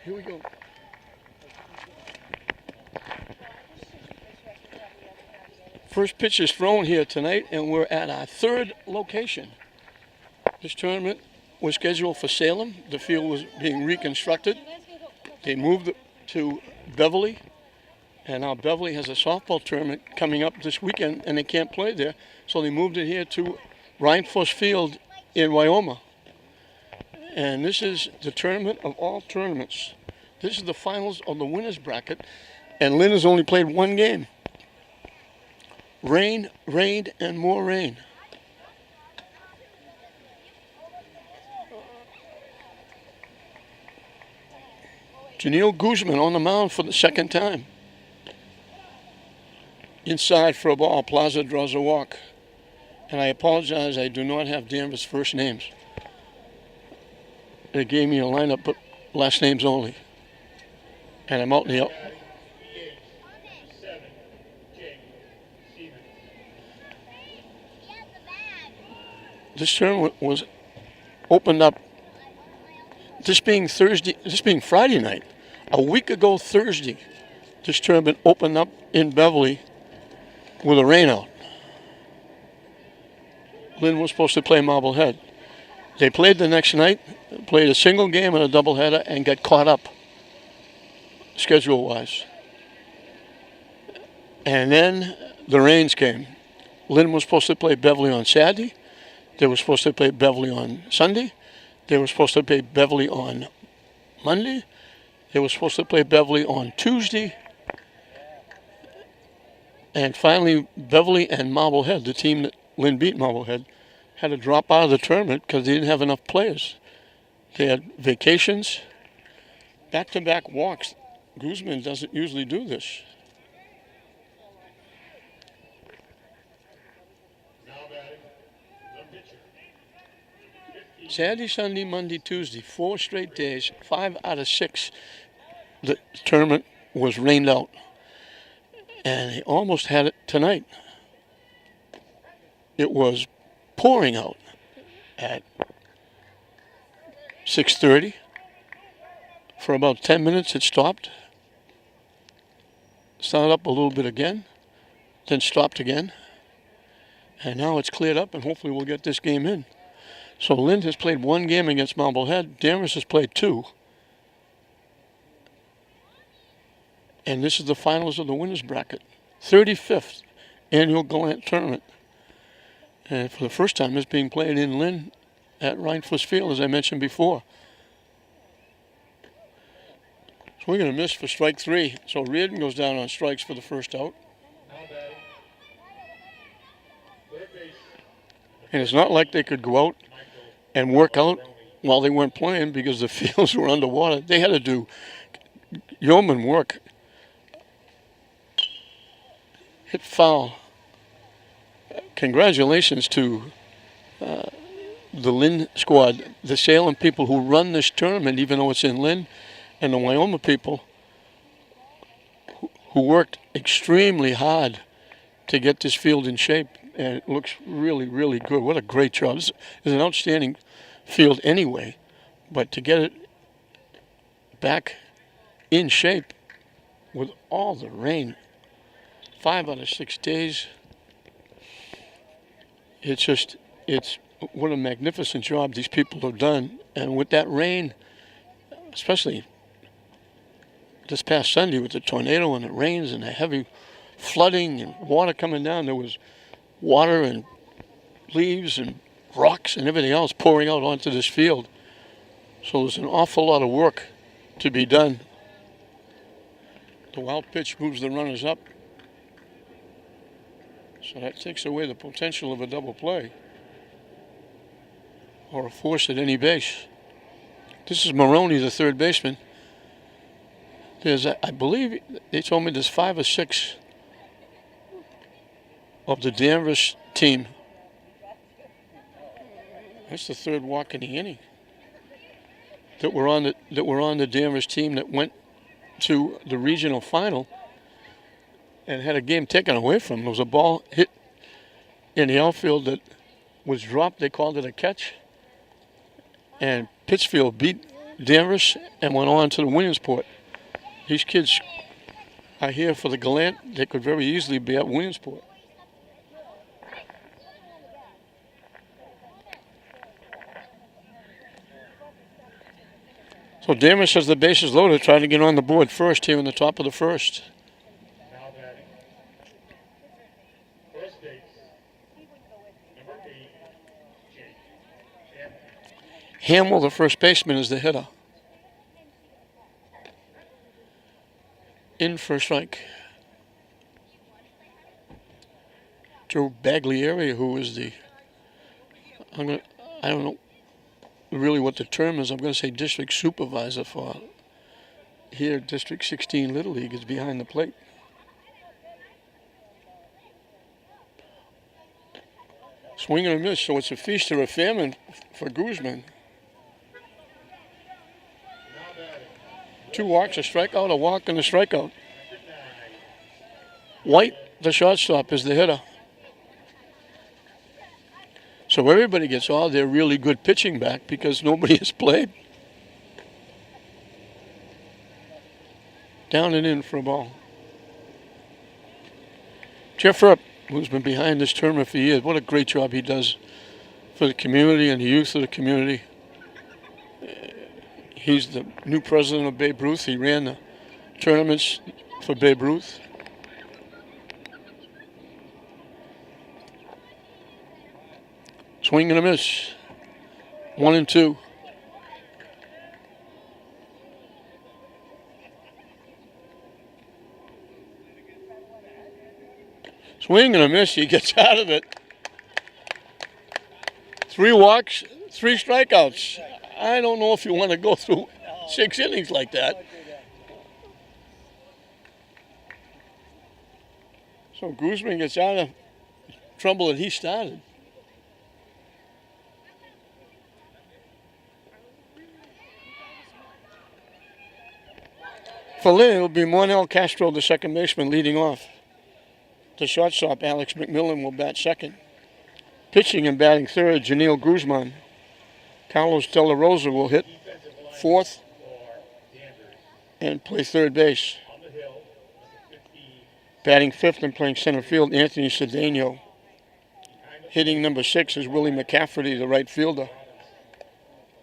Here we go. First pitch is thrown here tonight, and we're at our third location. This tournament was scheduled for Salem. The field was being reconstructed. They moved it to Beverly, and now Beverly has a softball tournament coming up this weekend, and they can't play there, so they moved it here to Rheinfuss Field in Wyoming. And this is the tournament of all tournaments. This is the finals of the winners bracket, and Lynn has only played one game. Rain, rain, and more rain. Janelle Guzman on the mound for the second time. Inside for a ball. Plaza draws a walk. And I apologize, I do not have Danvers' first names. They gave me a lineup, but last names only. And I'm out in the... This tournament was opened up, this being Friday night. A week ago Thursday, this tournament opened up in Beverly with a rainout. Lynn was supposed to play Marblehead. They played the next night, played a single game and a doubleheader, and got caught up schedule-wise. And then the rains came. Lynn was supposed to play Beverly on Saturday. They were supposed to play Beverly on Sunday. They were supposed to play Beverly on Monday. They were supposed to play Beverly on Tuesday. And finally, Beverly and Marblehead, the team that Lynn beat Marblehead, had to drop out of the tournament because they didn't have enough players. They had vacations, back-to-back walks. Guzman doesn't usually do this. Saturday, Sunday, Monday, Tuesday, 4 straight days, 5 out of 6, the tournament was rained out. And they almost had it tonight. It was pouring out at 6:30. For about 10 minutes it stopped. Started up a little bit again, then stopped again. And now it's cleared up, and hopefully we'll get this game in. So Lynn has played one game against Marblehead. Danvers has played 2. And this is the finals of the winners bracket. 35th annual Gallant tournament. And for the first time, it's being played in Lynn at Rheinfuss Field, as I mentioned before. So we're going to miss for strike 3. So Reardon goes down on strikes for the first out. And it's not like they could go out and work out while they weren't playing because the fields were underwater. They had to do yeoman work. Hit foul. Congratulations to the Lynn squad, the Salem people who run this tournament, even though it's in Lynn, and the Wyoming people who worked extremely hard to get this field in shape. And it looks really, really good. What a great job. This is an outstanding field anyway, but to get it back in shape with all the rain, 5 out of 6 days, it's what a magnificent job these people have done. And with that rain, especially this past Sunday with the tornado and the rains and the heavy flooding and water coming down, there was water and leaves and rocks and everything else pouring out onto this field. So there's an awful lot of work to be done. The wild pitch moves the runners up. So that takes away the potential of a double play or a force at any base. This is Maroney, the third baseman. I believe they told me there's 5 or 6 of the Danvers team. That's the third walk in the inning that were on the Danvers team that went to the regional final and had a game taken away from them. There was a ball hit in the outfield that was dropped. They called it a catch. And Pittsfield beat Danvers and went on to the Williamsport. These kids are here for the Gallant. They could very easily be at Williamsport. So Danvers has the bases loaded, trying to get on the board first here in the top of the first. Hamill, the first baseman, is the hitter. In for a strike. Joe Baglieri, who is the, I don't know really what the term is. I'm going to say district supervisor for here, District 16 Little League, is behind the plate. Swing and a miss, so it's a feast or a famine for Guzman. 2 walks, a strikeout, a walk, and a strikeout. White, the shortstop, is the hitter. So everybody gets all their really good pitching back because nobody has played. Down and in for a ball. Jeff Earp, who's been behind this tournament for years, what a great job he does for the community and the youth of the community. He's the new president of Babe Ruth. He ran the tournaments for Babe Ruth. Swing and a miss. 1-2. Swing and a miss. He gets out of it. 3 walks, 3 strikeouts. I don't know if you want to go through 6 innings like that. So Guzman gets out of trouble that he started. For Lynn, it'll be Monel Castro, the second baseman, leading off. The shortstop, Alex McMillan, will bat second. Pitching and batting third, Janelle Guzman. Carlos De La Rosa will hit fourth and play third base. Batting fifth and playing center field, Anthony Cedeno. Hitting number 6 is Willie McCafferty, the right fielder.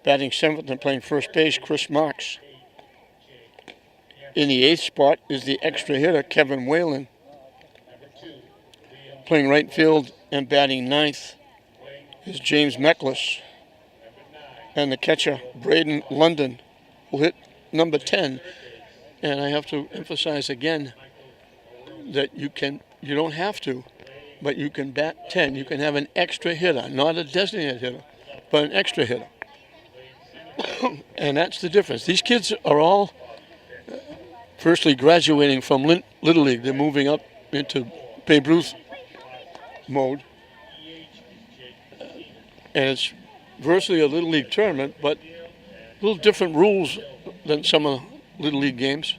Batting seventh and playing first base, Chris Marks. In the 8th spot is the extra hitter, Kevin Whalen. Playing right field and batting 9th is James Meklis. And the catcher, Braden London, will hit number 10. And I have to emphasize again that you don't have to, but you can bat 10. You can have an extra hitter, not a designated hitter, but an extra hitter. And that's the difference. These kids are all firstly graduating from Little League. They're moving up into Babe Ruth mode. And it's virtually a Little League tournament, but a little different rules than some of the Little League games.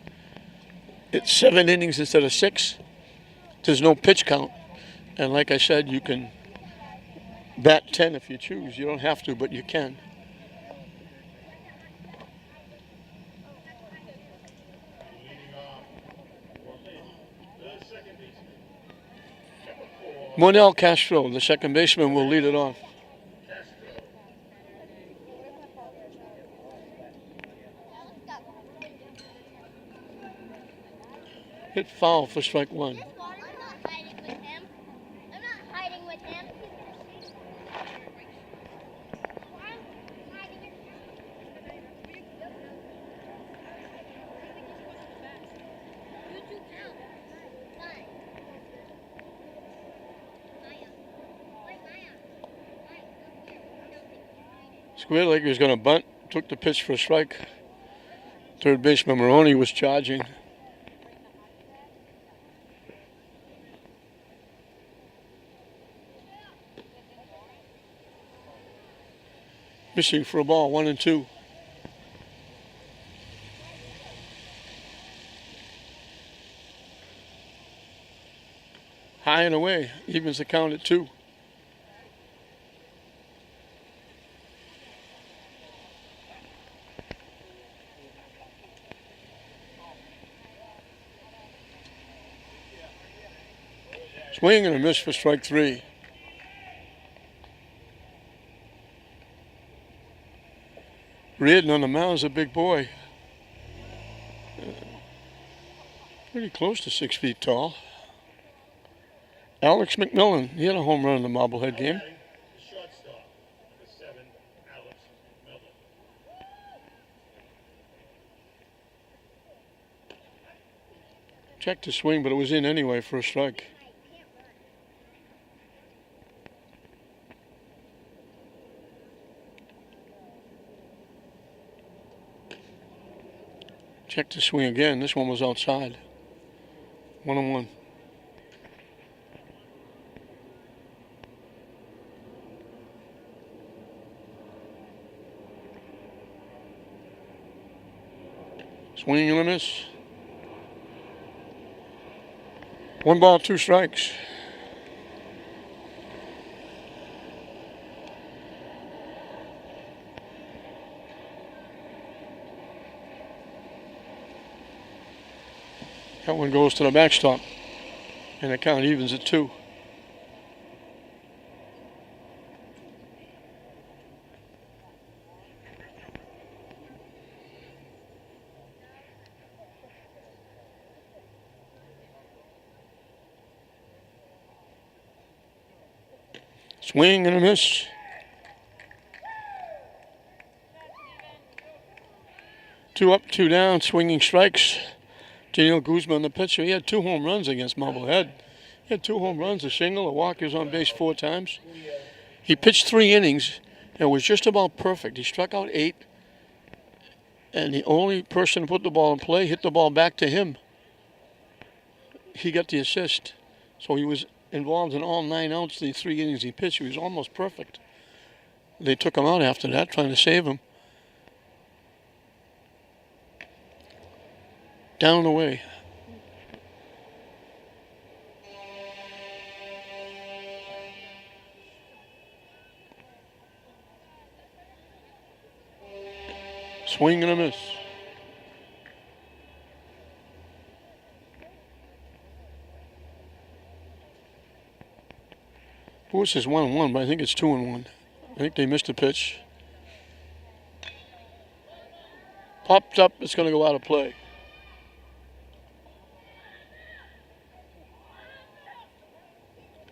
It's 7 innings instead of 6. There's no pitch count. And like I said, you can bat 10 if you choose. You don't have to, but you can. Monel Castro, the second baseman, will lead it off. Hit foul for strike 1. Square Leg was going to bunt, took the pitch for a strike. Third baseman Maroney was charging. Missing for a ball, 1-2. High and away, evens the count at 2. Swing and a miss for strike 3. Reardon on the mound is a big boy. Pretty close to 6 feet tall. Alex McMillan, he had a home run in the Marblehead game. Checked the swing, but it was in anyway for a strike. Checked the swing again. This one was outside. 1-1. Swing and a miss. 1 ball, 2 strikes. That one goes to the backstop, and the count evens at 2. Swing and a miss. Two up, 2 down, swinging strikes. Daniel Guzman, the pitcher, he had 2 home runs against Marblehead. He had 2 home runs, a single, a walk. He was on base 4 times. He pitched 3 innings and was just about perfect. He struck out 8, and the only person to put the ball in play hit the ball back to him. He got the assist. So he was involved in all 9 outs, the 3 innings he pitched. He was almost perfect. They took him out after that, trying to save him. Down and away. Swing and a miss. This is 1-1, but I think it's 2-1. I think they missed a pitch. Popped up, it's going to go out of play.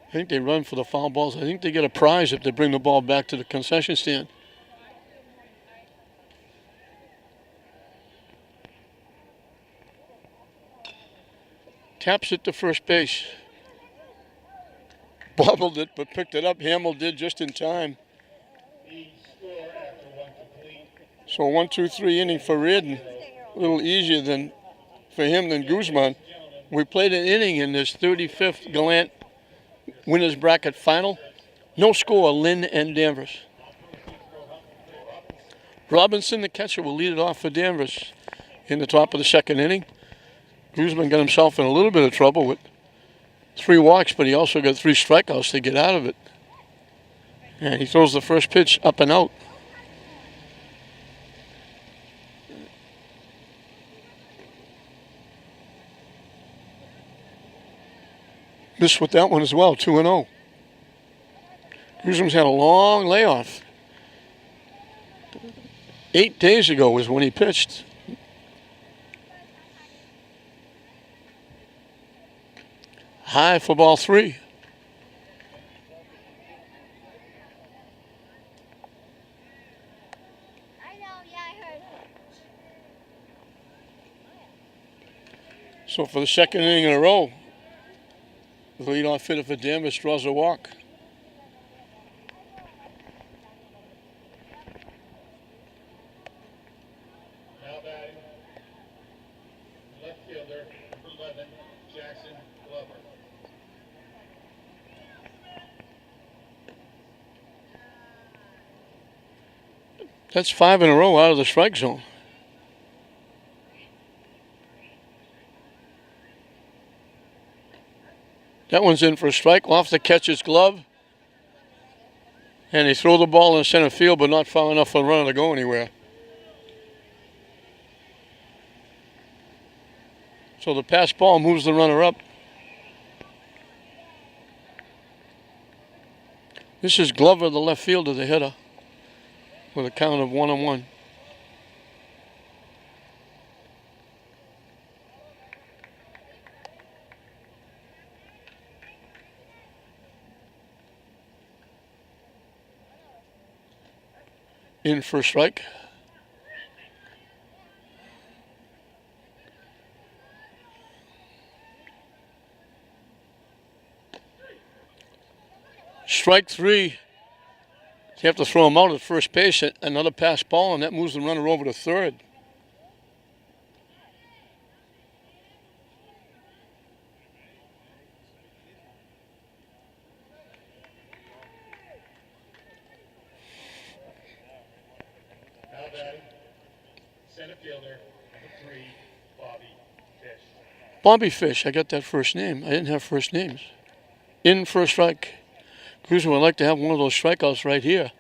I think they run for the foul balls. I think they get a prize if they bring the ball back to the concession stand. Taps it to first base. Bobbled it, but picked it up. Hamill did just in time. So 1-2-3 inning for Reardon. A little easier than for him than Guzman. We played an inning in this 35th Gallant winners bracket final. No score, Lynn and Danvers. Robinson, the catcher, will lead it off for Danvers in the top of the 2nd inning. Guzman got himself in a little bit of trouble with 3 walks, but he also got 3 strikeouts to get out of it. And he throws the first pitch up and out. Missed with that one as well, 2-0. Guzman's had a long layoff. 8 days ago was when he pitched. High for ball 3. So for the 2nd inning in a row, the leadoff hitter for Danvers draws a walk. Now batting, left fielder, number 11, Jackson Glover. That's 5 in a row out of the strike zone. That one's in for a strike, off the catcher's glove. And they throw the ball in center field, but not far enough for the runner to go anywhere. So the pass ball moves the runner up. This is Glover, the left fielder, the hitter, with a count of 1-1. In for a strike. Strike 3. You have to throw him out at first base. Another pass ball, and that moves the runner over to third. Now batting, center fielder, number 3, Bobby Fish. Bobby Fish, I got that first name. I didn't have first names. In for a strike. Guzman would like to have one of those strikeouts right here,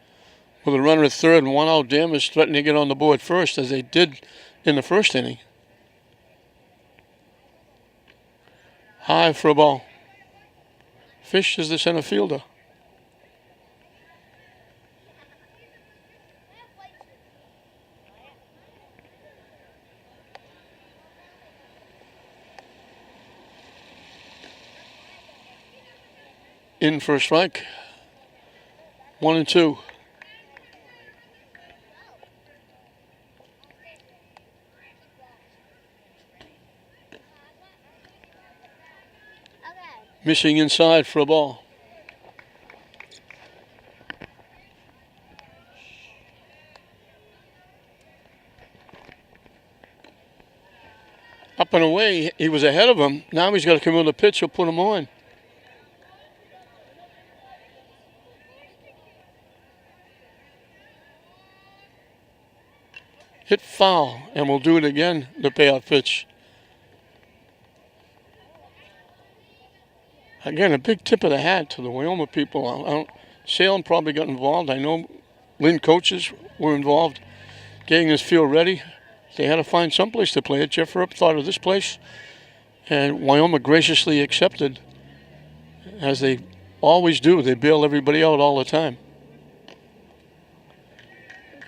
with a runner at third and 1 out. Danvers threatening to get on the board first, as they did in the first inning. High for a ball. Fish is the center fielder. In for a strike. 1-2. Missing inside for a ball. Up and away, he was ahead of him. Now he's got to come in the pitch, he'll put him on. Hit foul, and we'll do it again, the payoff pitch. Again, a big tip of the hat to the Wyoming people. Salem probably got involved. I know Lynn coaches were involved getting this field ready. They had to find someplace to play it. Jeff Rupp thought of this place, and Wyoming graciously accepted, as they always do. They bail everybody out all the time.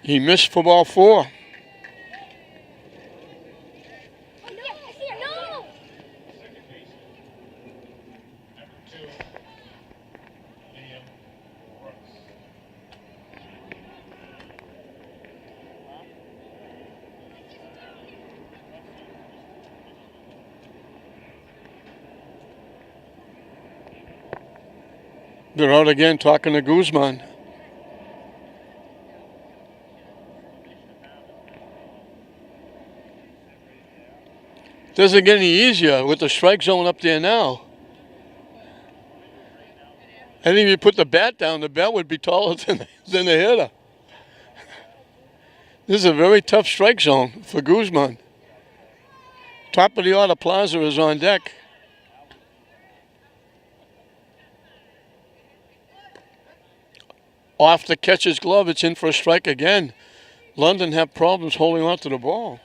He missed for ball 4. They're out again talking to Guzman. Doesn't get any easier with the strike zone up there now. I think if you put the bat down, the bat would be taller than the hitter. This is a very tough strike zone for Guzman. Top of the order Plaza is on deck. Off the catcher's glove, it's in for a strike again. London have problems holding on to the ball.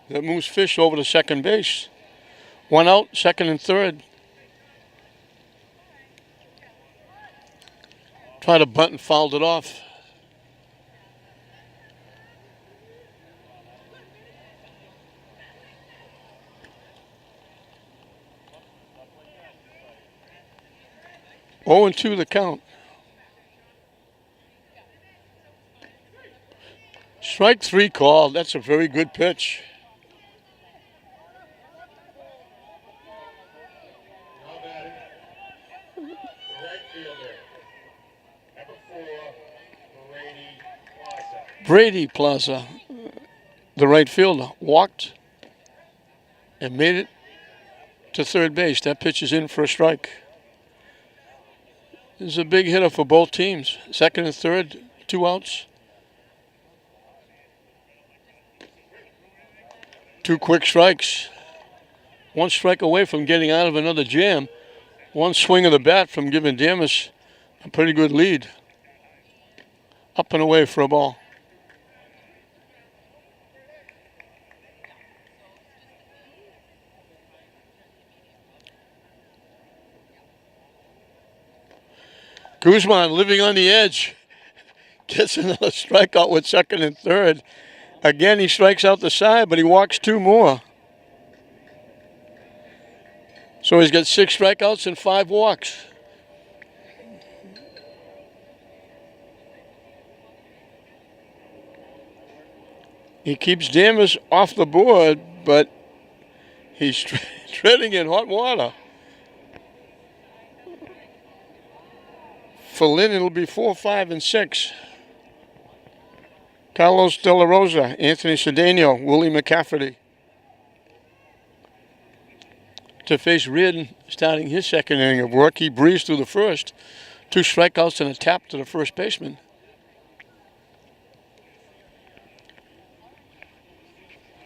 That moves Fish over to second base. 1 out, second and third. Tried to bunt and fouled it off. Oh, and 2 the count. Strike 3 called. That's a very good pitch. Now batting, the right fielder, number 4, Brady Plaza, the right fielder, walked and made it to third base. That pitch is in for a strike. This is a big hitter for both teams. Second and third, 2 outs. 2 quick strikes. 1 strike away from getting out of another jam. 1 swing of the bat from giving Danvers a pretty good lead. Up and away for a ball. Guzman living on the edge. Gets another strikeout with second and third. Again, he strikes out the side, but he walks two more. So he's got 6 strikeouts and 5 walks. He keeps Danvers off the board, but he's treading in hot water. For Lynn, it'll be 4, 5, and 6. Carlos De La Rosa, Anthony Cedeno, Willie McCafferty. To face Reardon starting his second inning of work. He breezed through the first. 2 strikeouts and a tap to the first baseman.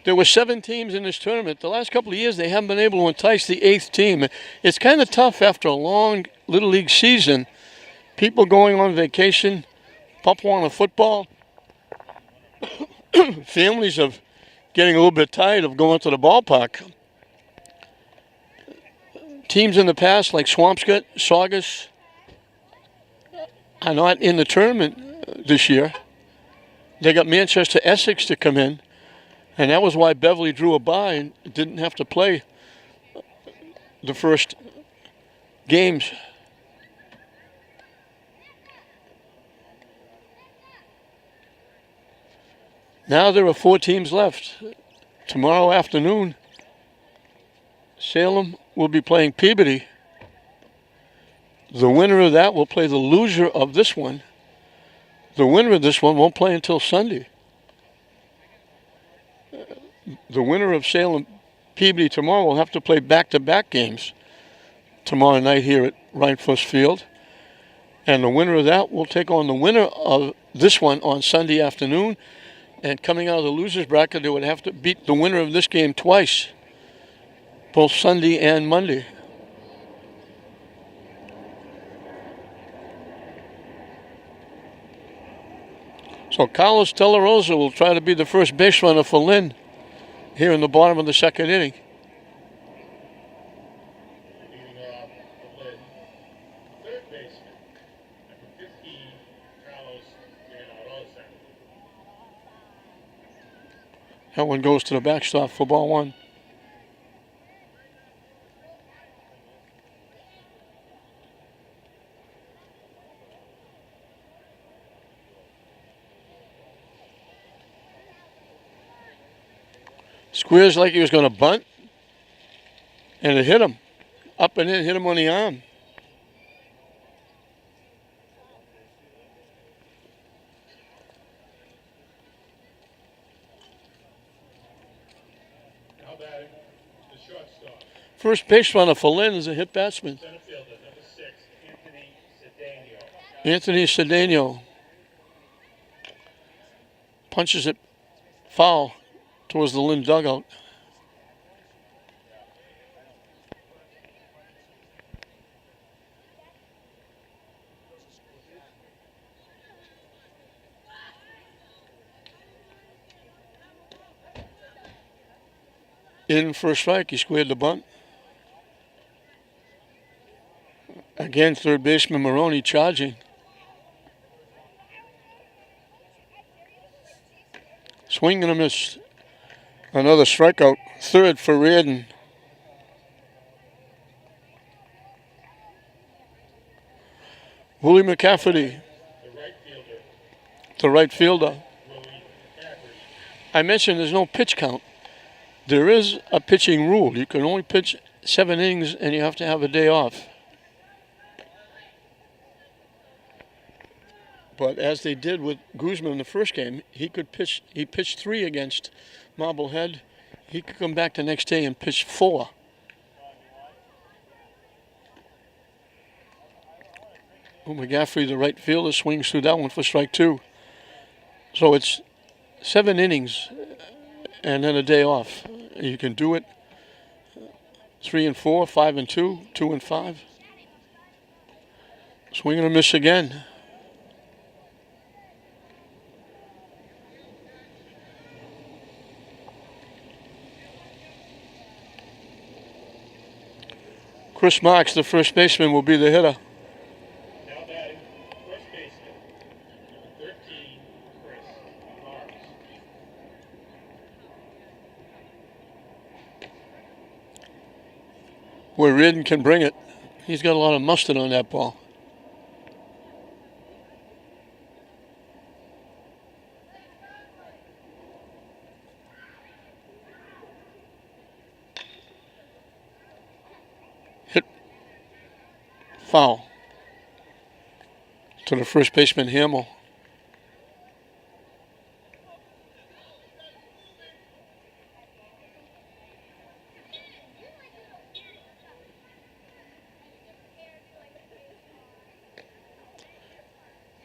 There were 7 teams in this tournament. The last couple of years, they haven't been able to entice the 8th team. It's kind of tough after a long Little League season. People going on vacation, Pop wanting football. Families are getting a little bit tired of going to the ballpark. Teams in the past like Swampscott, Saugus are not in the tournament this year. They got Manchester Essex to come in, and that was why Beverly drew a bye and didn't have to play the first games. Now there are 4 teams left. Tomorrow afternoon, Salem will be playing Peabody. The winner of that will play the loser of this one. The winner of this one won't play until Sunday. The winner of Salem Peabody tomorrow will have to play back-to-back games tomorrow night here at Reinfuss Field. And the winner of that will take on the winner of this one on Sunday afternoon. And coming out of the loser's bracket, they would have to beat the winner of this game twice, both Sunday and Monday. So Carlos De La Rosa will try to be the first base runner for Lynn here in the bottom of the second inning. Leading off for Lynn, third baseman, number 15, Carlos De La Rosa. That one goes to the backstop for ball 1. Squares like he was going to bunt, and it hit him. Up and in, hit him on the arm. Now batting, the shortstop, First base runner for Lynn is a hit batsman, center fielder, number 6, Anthony Cedeno. Anthony Cedeno. Punches it foul towards the Lynn dugout. In for a strike, he squared the bunt. Again, third baseman Maroney charging. Swing and a miss. Another strikeout. Third for Reardon. Willie McCafferty, The right fielder, the right fielder. Willie McCafferty. I mentioned there's no pitch count. There is a pitching rule. You can only pitch 7 innings and you have to have a day off. But as they did with Guzman in the first game, he pitched 3 against Marblehead. He could come back the next day and pitch 4. McCaffrey, the right fielder, swings through that one for strike 2. So it's 7 innings and then a day off. You can do it 3 and 4, 5 and 2, 2 and 5. Swing and a miss again. Chris Marks, the first baseman, will be the hitter. Now batting, where Reardon can bring it. He's got a lot of mustard on that ball. Hit foul to the first baseman, Hamill.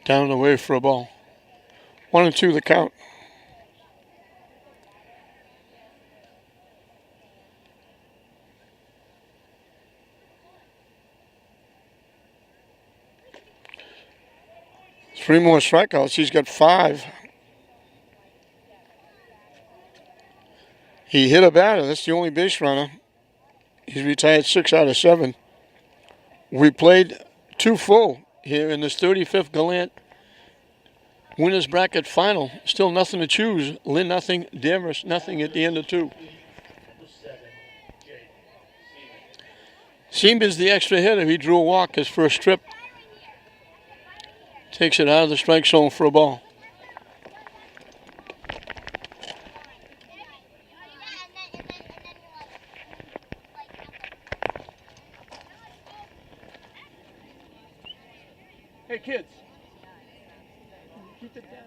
Down and away for a ball. 1-2 the count. Three more strikeouts. He's got 5. He hit a batter. That's the only base runner. He's retired 6 out of 7. We played 2 full here in this 35th Gallant winners bracket final. Still nothing to choose. Lynn nothing, Danvers nothing at the end of 2. Siemens the extra hitter. He drew a walk his first trip. Takes it out of the strike zone for a ball. Hey kids, keep it down.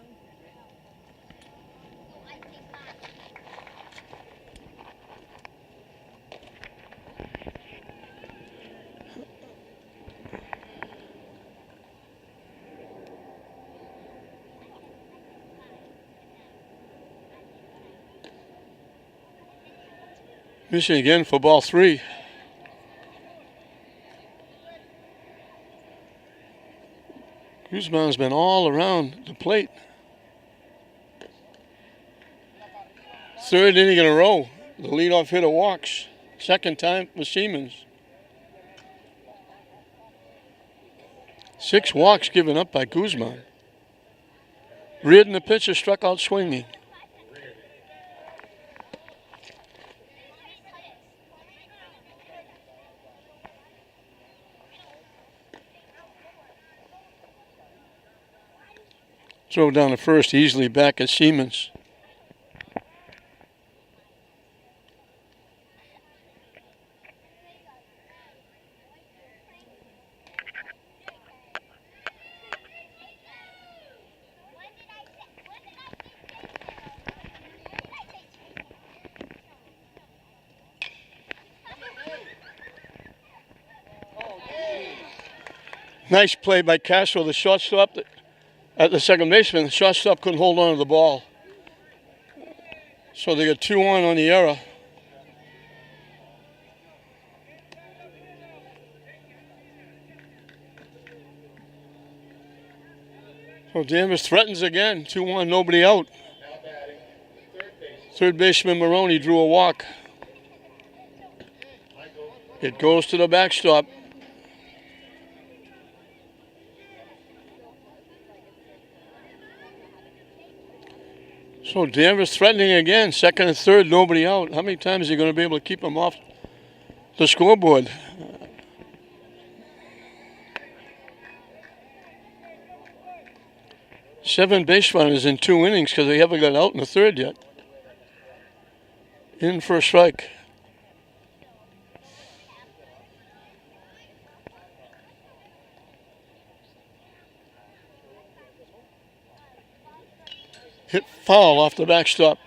Missing again for ball 3. Guzman's been all around the plate. 3rd inning in a row. The leadoff hitter walks. 2nd time for Siemens. 6 walks given up by Guzman. Reardon, the pitcher, struck out swinging. Throw down to first, easily back at Siemens. Nice play by Castro, the shortstop. At the second baseman, the shortstop couldn't hold on to the ball. So they got 2-1 on the error. So Danvers threatens again. 2-1, nobody out. Third baseman Maroney drew a walk. It goes to the backstop. So Danvers threatening again, 2nd and 3rd, nobody out. How many times are you going to be able to keep them off the scoreboard? Seven base runners in 2 innings because they haven't got out in the 3rd yet. In for a strike. Hit foul off the backstop.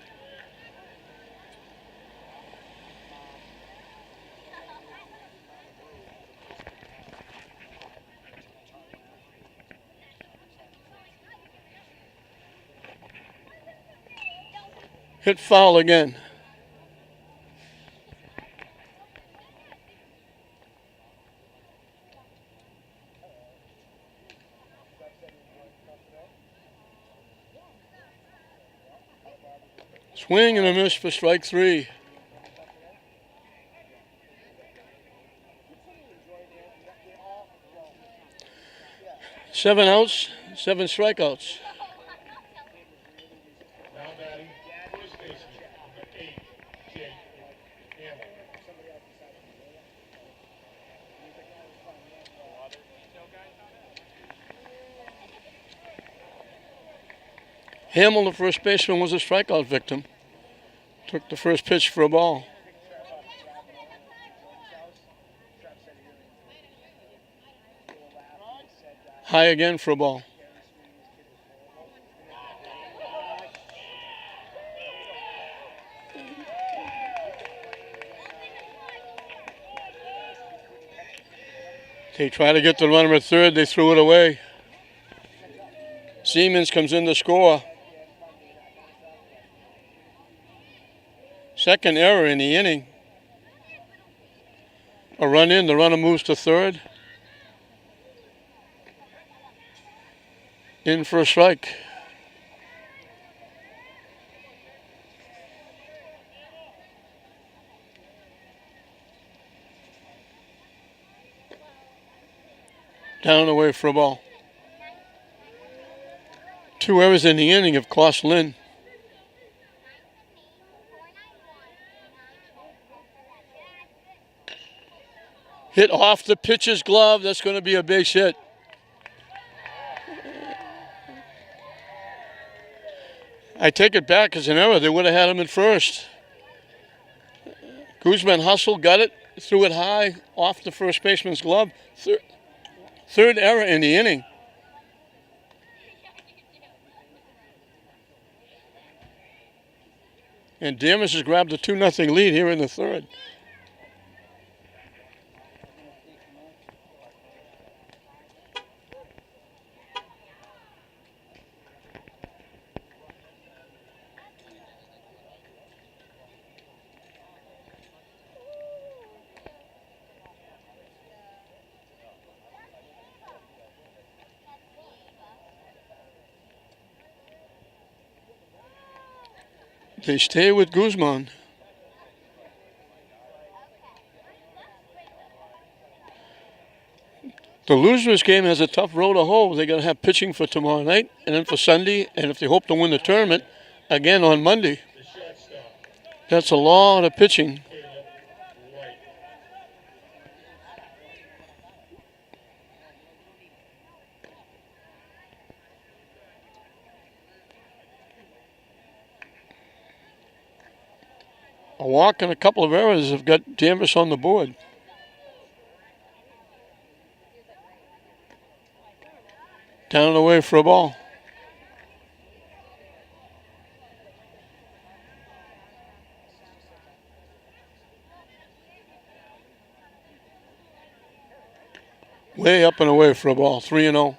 Hit foul again. Swing and a miss for strike 3. Seven outs, 7 strikeouts. Now batting, first baseman, number 8, Jake Hamill. Hamill, the first baseman, was a strikeout victim. Took the first pitch for a ball. High again for a ball. They try to get the runner at third. They threw it away. Siemens comes in to score. Second error in the inning. A run in. The runner moves to third. In for a strike. Down and away for a ball. 2 errors in the inning have cost Lynn. Hit off the pitcher's glove. That's going to be a base hit. I take it back as an error. They would have had him at first. Guzman hustled, got it, threw it high off the first baseman's glove. Third error in the inning. And Danvers has grabbed a 2-0 lead here in the third. They stay with Guzman. The loser of this game has a tough road to hoe. They're going to have pitching for tomorrow night and then for Sunday. And if they hope to win the tournament, again on Monday. That's a lot of pitching. A walk and a couple of errors have got Danvers on the board. Down and away for a ball. Way up and away for a ball. 3-0.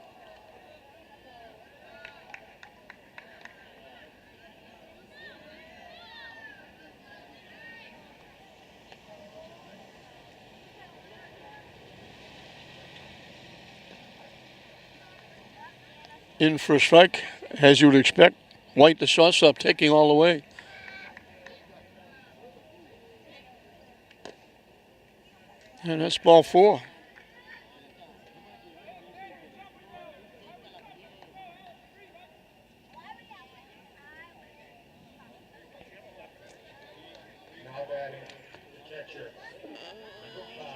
In for a strike, as you would expect. White, the shortstop, taking all the way. And that's ball 4. Now batting the catcher, number 5,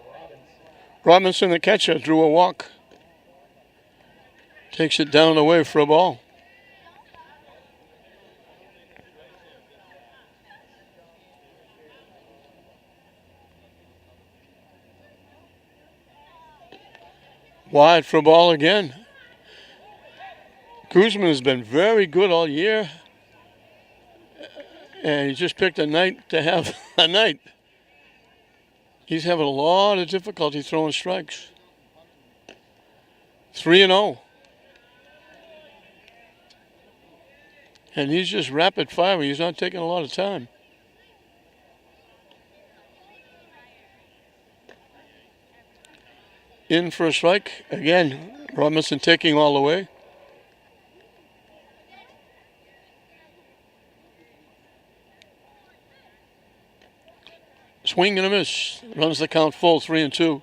Robinson. Robinson, the catcher, drew a walk. Takes it down and away for a ball. Wide for a ball again. Guzman has been very good all year. And he just picked a night to have a night. He's having a lot of difficulty throwing strikes. 3-0. And he's just rapid firing. He's not taking a lot of time. In for a strike. Again, Robinson taking all the way. Swing and a miss. Runs the count full, 3-2.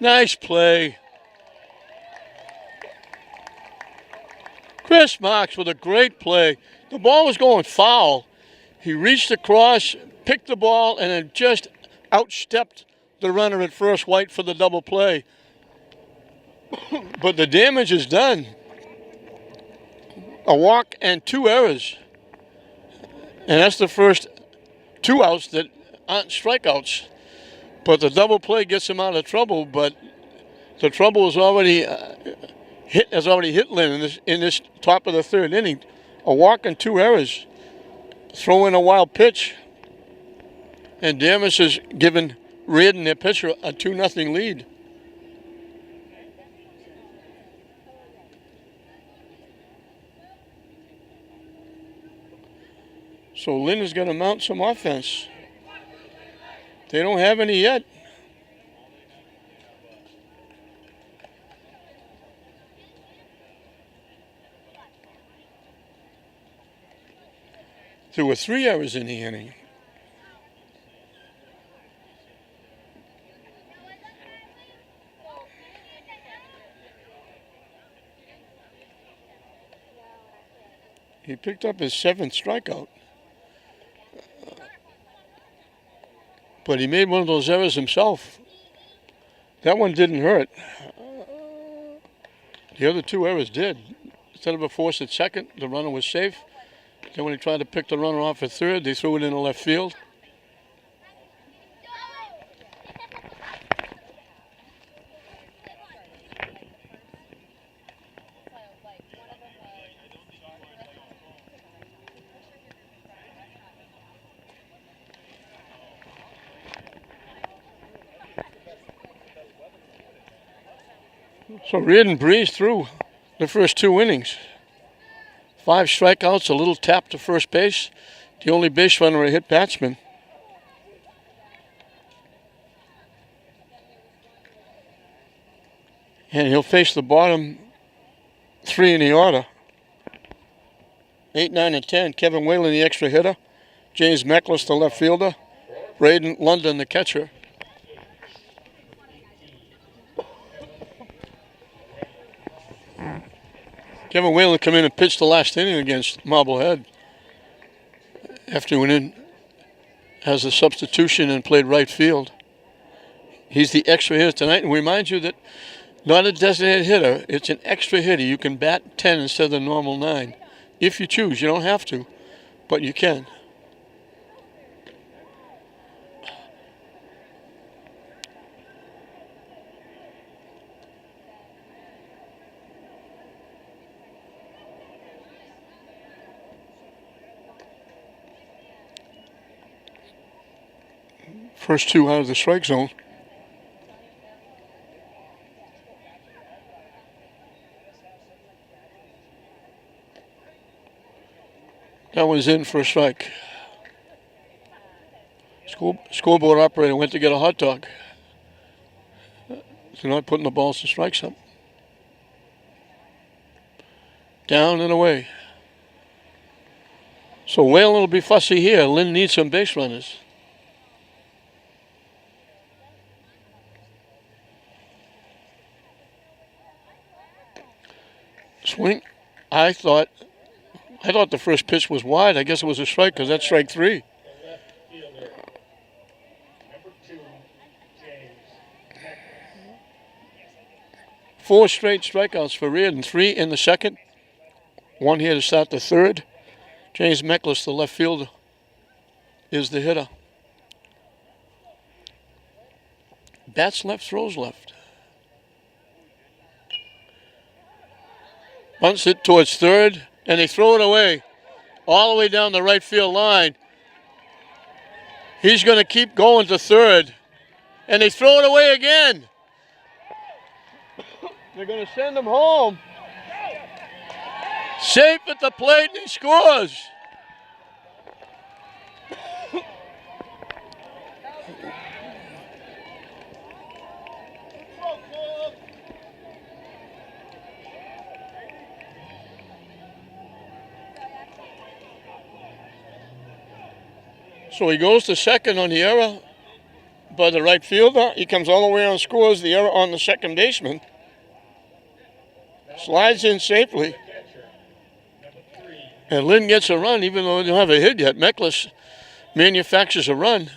Nice play. Chris Marks with a great play. The ball was going foul. He reached across, picked the ball and it just outstepped the runner at first, White, for the double play. But the damage is done. A walk and 2 errors. And that's the first 2 outs that aren't strikeouts. But the double play gets him out of trouble, but the trouble is already hit Lynn in this top of the 3rd inning. A walk and 2 errors. Throw in a wild pitch. And Danvers has given Reardon, their pitcher, a 2-0 lead. So Lynn is going to mount some offense. They don't have any yet. There were 3 errors in the inning. He picked up his 7th strikeout. But he made one of those errors himself. That one didn't hurt. The other 2 errors did. Instead of a force at second, the runner was safe. Then when he tried to pick the runner off at third, they threw it into left field. So Reardon breezed through the first 2 innings. 5 strikeouts, a little tap to first base. The only base runner a hit batsman. And he'll face the bottom 3 in the order. 8, 9, and 10. Kevin Whalen, the extra hitter. James Meckless, the left fielder. Braden London, the catcher. Kevin Whalen come in and pitched the last inning against Marblehead after he went in as a substitution and played right field. He's the extra hitter tonight, and we remind you that not a designated hitter, it's an extra hitter. You can bat 10 instead of the normal 9. If you choose, you don't have to, but you can. First 2 out of the strike zone. That one's in for a strike. Scoreboard operator went to get a hot dog. They're not putting the balls and strikes up. Down and away. So Whalen will be fussy here. Lynn needs some base runners. Swing. I thought the first pitch was wide. I guess it was a strike because that's strike 3. The left fielder, number 2, James Meckless. 4 straight strikeouts for Reardon. 3 in the second. 1 here to start the 3rd. James Meckless, the left fielder, is the hitter. Bats left, throws left. Bunts it towards 3rd, and they throw it away all the way down the right field line. He's going to keep going to 3rd, and they throw it away again. They're going to send him home. Safe at the plate, and he scores. So he goes to second on the error by the right fielder. He comes all the way on, scores the error on the second baseman. Slides in safely. And Lynn gets a run even though they don't have a hit yet. Meckless manufactures a run.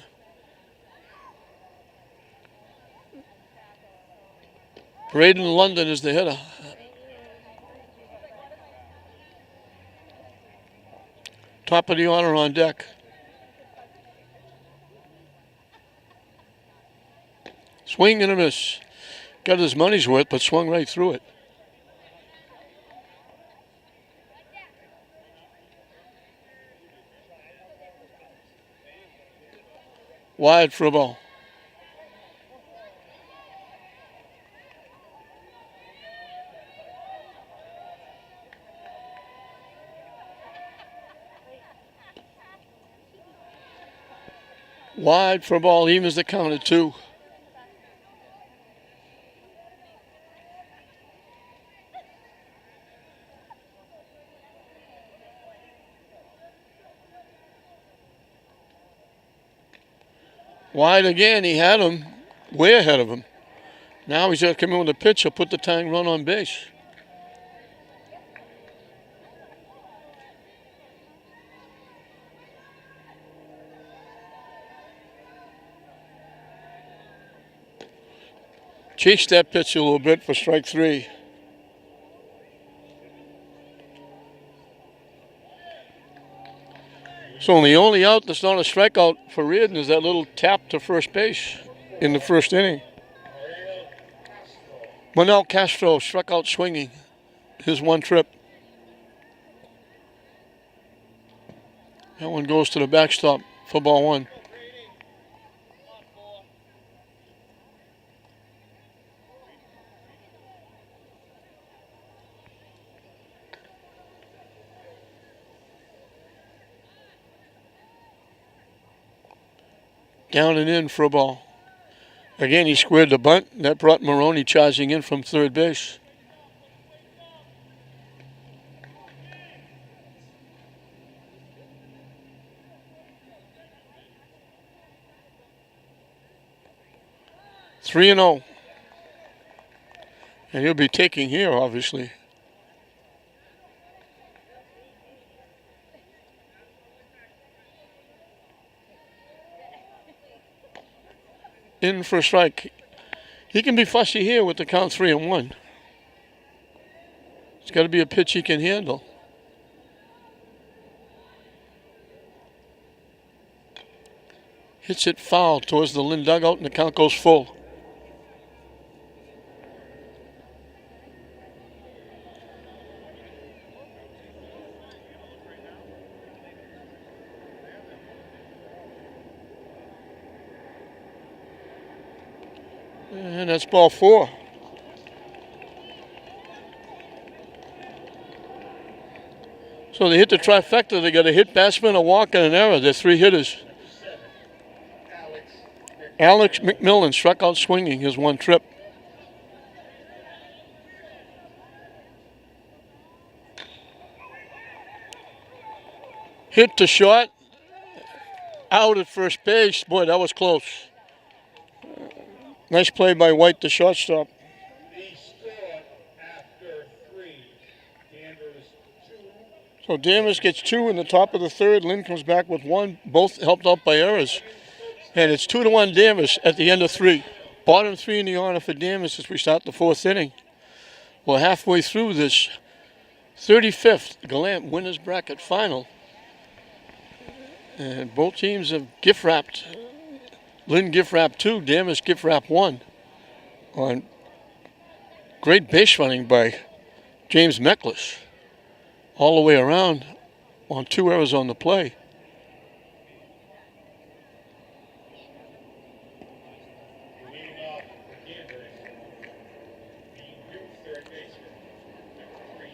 Braden London is the hitter. Top of the order on deck. Swing and a miss. Got his money's worth, but swung right through it. Wide for a ball. Wide for a ball, evens the count at 2. Wide again, he had him way ahead of him. Now he's got to come in with a pitch. He'll put the tying run on base. Chased that pitch a little bit for strike 3. So the only out that's not a strikeout for Reardon is that little tap to first base in the first inning. Manel Castro struck out swinging his one trip. That one goes to the backstop for ball 1. Down and in for a ball. Again, he squared the bunt. That brought Maroney charging in from third base. Three and 0. And he'll be taking here, obviously. In for a strike. He can be fussy here with the count 3 and 1. It's got to be a pitch he can handle. Hits it foul towards the Lynn dugout, and the count goes full. And that's ball 4. So they hit the trifecta. They got a hit batsman, a walk, and an error. They're 3 hitters. Alex McMillan struck out swinging his one trip. Hit to short. Out at first base. Boy, that was close. Nice play by White, the shortstop. The score after 3, Danvers 2. So Danvers gets 2 in the top of the third. Lynn comes back with 1, both helped out by errors. And it's 2-1 Danvers at the end of 3. Bottom 3 in the order for Danvers as we start the 4th inning. We're halfway through this 35th Gallant winners bracket final. And both teams have gift wrapped. Lynn gift wrap 2, Danvers gift wrap 1. On great base running by James Meklis. All the way around on 2 errors on the play. Leading off for Danvers, the new third baseman, number 3,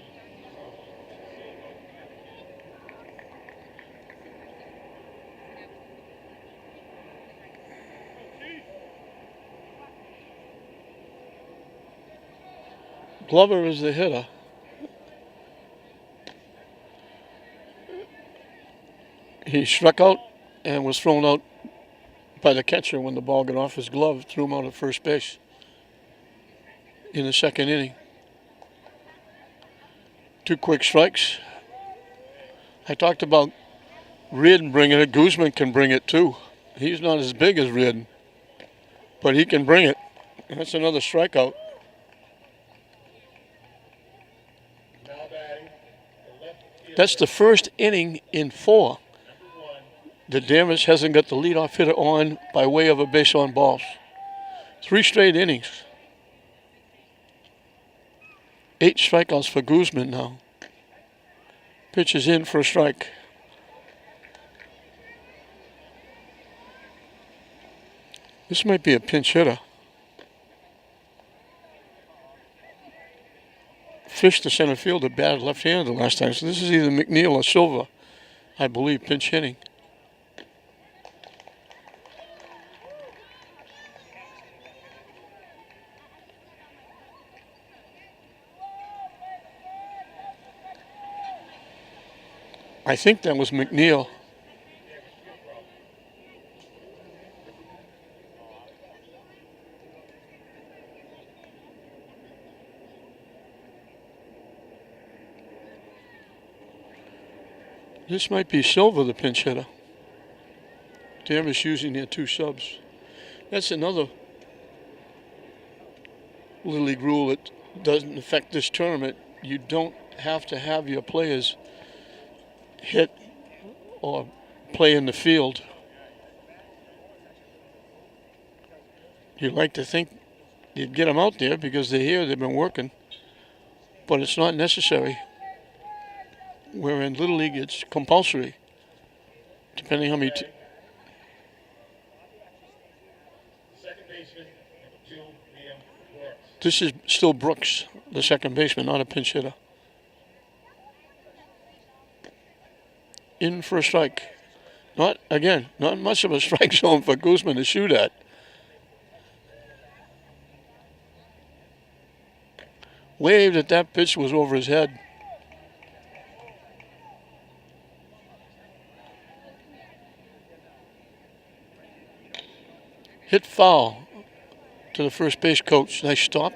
Glover is the hitter. He struck out and was thrown out by the catcher when the ball got off his glove, threw him out at first base in the second inning. 2 quick strikes. I talked about Reardon bringing it. Guzman can bring it too. He's not as big as Reardon, but he can bring it. And that's another strikeout. Now batting, the left fielder, That's the first inning in 4 number 1, that Danvers hasn't got the leadoff hitter on by way of a base on balls. 3 straight innings. 8 strikeouts for Guzman now. Pitch is in for a strike. This might be a pinch hitter. Fish, the center fielder, batted left-handed the last time. So this is either McNeil or Silva, I believe, pinch hitting. I think that was McNeil. This might be Silva, the pinch hitter. Danvers using their 2 subs. That's another Little League rule that doesn't affect this tournament. You don't have to have your players hit or play in the field. You'd like to think you'd get them out there because they're here, they've been working, but it's not necessary. Where in Little League it's compulsory, depending how many. second baseman, number 2, Liam Brooks. This is still Brooks, the second baseman, not a pinch hitter. In for a strike. Not much of a strike zone for Guzman to shoot at. Waved at that pitch was over his head. Hit foul to the first base coach. Nice stop.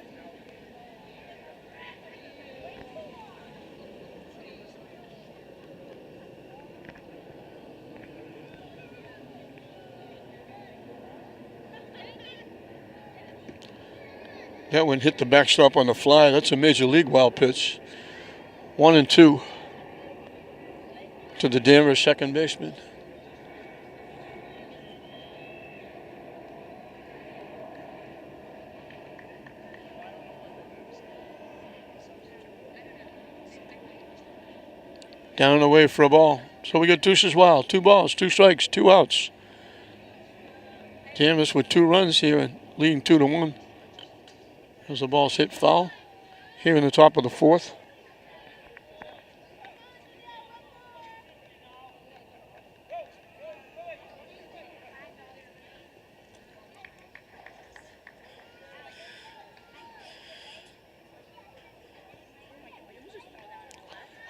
That one hit the backstop on the fly. That's a major league wild pitch. 1-2 to the Danvers second baseman. Down and away for a ball. So we got deuces wild. 2 balls, 2 strikes, 2 outs. Danvers with 2 runs here and leading 2-1. As the ball's hit foul here in the top of the 4th.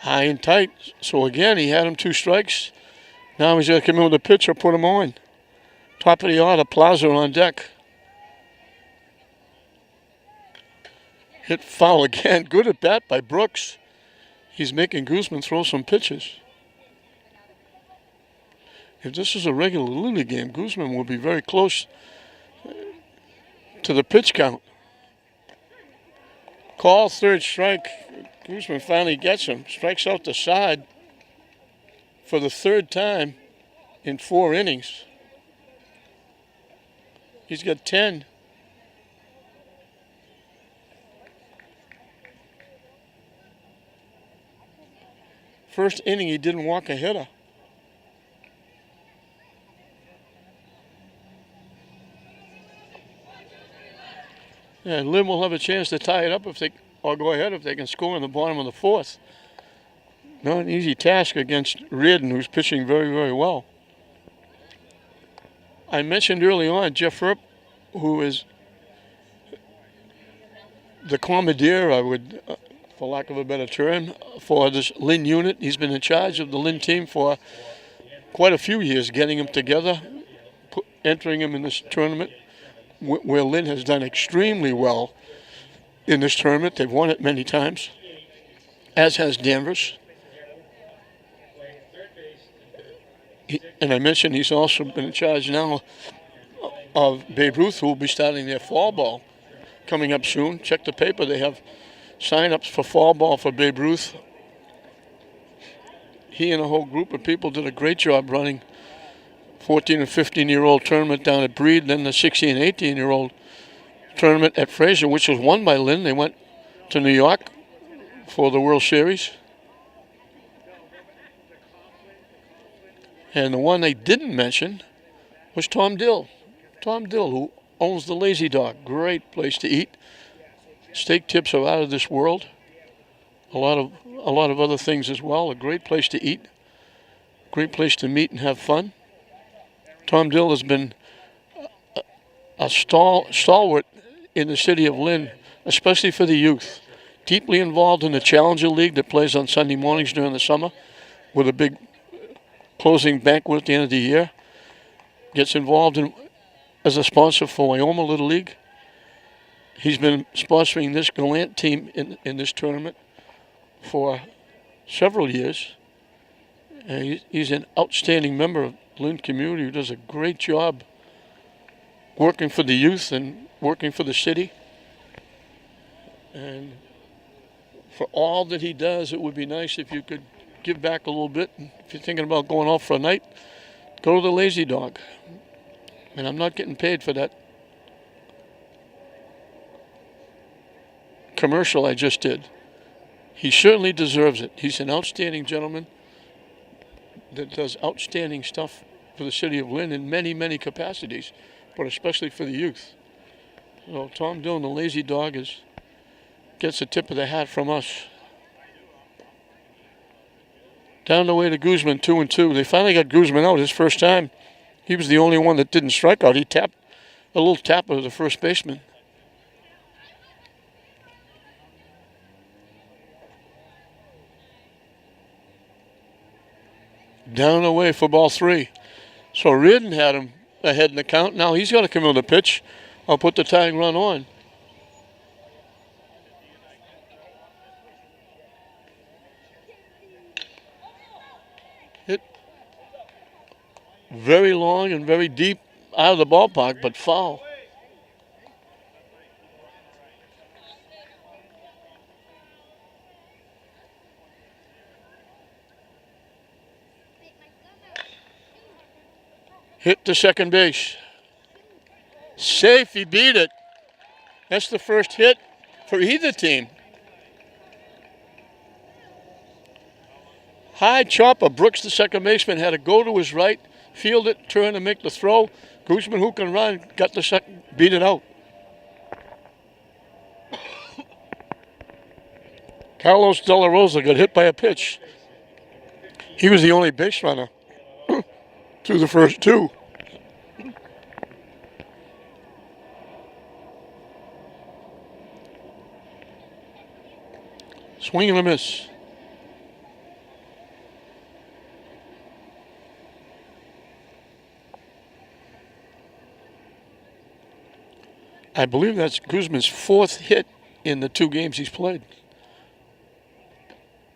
High and tight. So again, he had him 2 strikes. Now he's going to come in with a pitch or put him on. Top of the order, Plaza on deck. Hit foul again. Good at bat by Brooks. He's making Guzman throw some pitches. If this is a regular Little League game, Guzman will be very close to the pitch count. Call, 3rd strike. Guzman finally gets him. Strikes out the side for the 3rd time in 4 innings. He's got 10. First inning, he didn't walk a hitter. Yeah, Lynn will have a chance to tie it up if they, or go ahead if they can score in the bottom of the 4th. Not an easy task against Reardon, who's pitching very, very well. I mentioned early on Jeff Earp, who is the commandeer, I would, for lack of a better term, for this Lynn unit. He's been in charge of the Lynn team for quite a few years, getting them together, entering them in this tournament, where Lynn has done extremely well in this tournament. They've won it many times, as has Danvers. And I mentioned he's also been in charge now of Babe Ruth, who will be starting their fall ball coming up soon. Check the paper. They have sign-ups for fall ball for Babe Ruth. He and a whole group of people did a great job running 14 and 15-year-old tournament down at Breed, then the 16 and 18-year-old tournament at Fraser, which was won by Lynn. They went to New York for the World Series. And the one they didn't mention was Tom Dill. Tom Dill, who owns the Lazy Dog. Great place to eat. Steak tips are out of this world. A lot of other things as well. A great place to eat. Great place to meet and have fun. Tom Dill has been a stalwart in the city of Lynn, especially for the youth. Deeply involved in the Challenger League that plays on Sunday mornings during the summer with a big closing banquet at the end of the year. Gets involved as a sponsor for Wyoming Little League. He's been sponsoring this Gallant team in this tournament for several years. He's an outstanding member of the Lynn community who does a great job working for the youth and working for the city. And for all that he does, it would be nice if you could give back a little bit. If you're thinking about going out for a night, go to the Lazy Dog. And I'm not getting paid for that commercial I just did. He certainly deserves it. He's an outstanding gentleman that does outstanding stuff for the city of Lynn in many, many capacities, but especially for the youth. So Tom Dillon, the Lazy Dog, gets a tip of the hat from us. Down the way to Guzman, 2-2. They finally got Guzman out his first time. He was the only one that didn't strike out. He tapped a little tap of the first baseman. Down away for ball 3. So Reardon had him ahead in the count. Now he's got to come in the pitch. I'll put the tying run on. Hit very long and very deep out of the ballpark, but foul. Hit to second base. Safe, he beat it. That's the first hit for either team. High chopper. Brooks, the second baseman, had to go to his right, field it, turn and make the throw. Guzman, who can run, got the second, beat it out. Carlos De La Rosa got hit by a pitch. He was the only base runner through the first two. Swing and a miss. I believe that's Guzman's fourth hit in the 2 games he's played.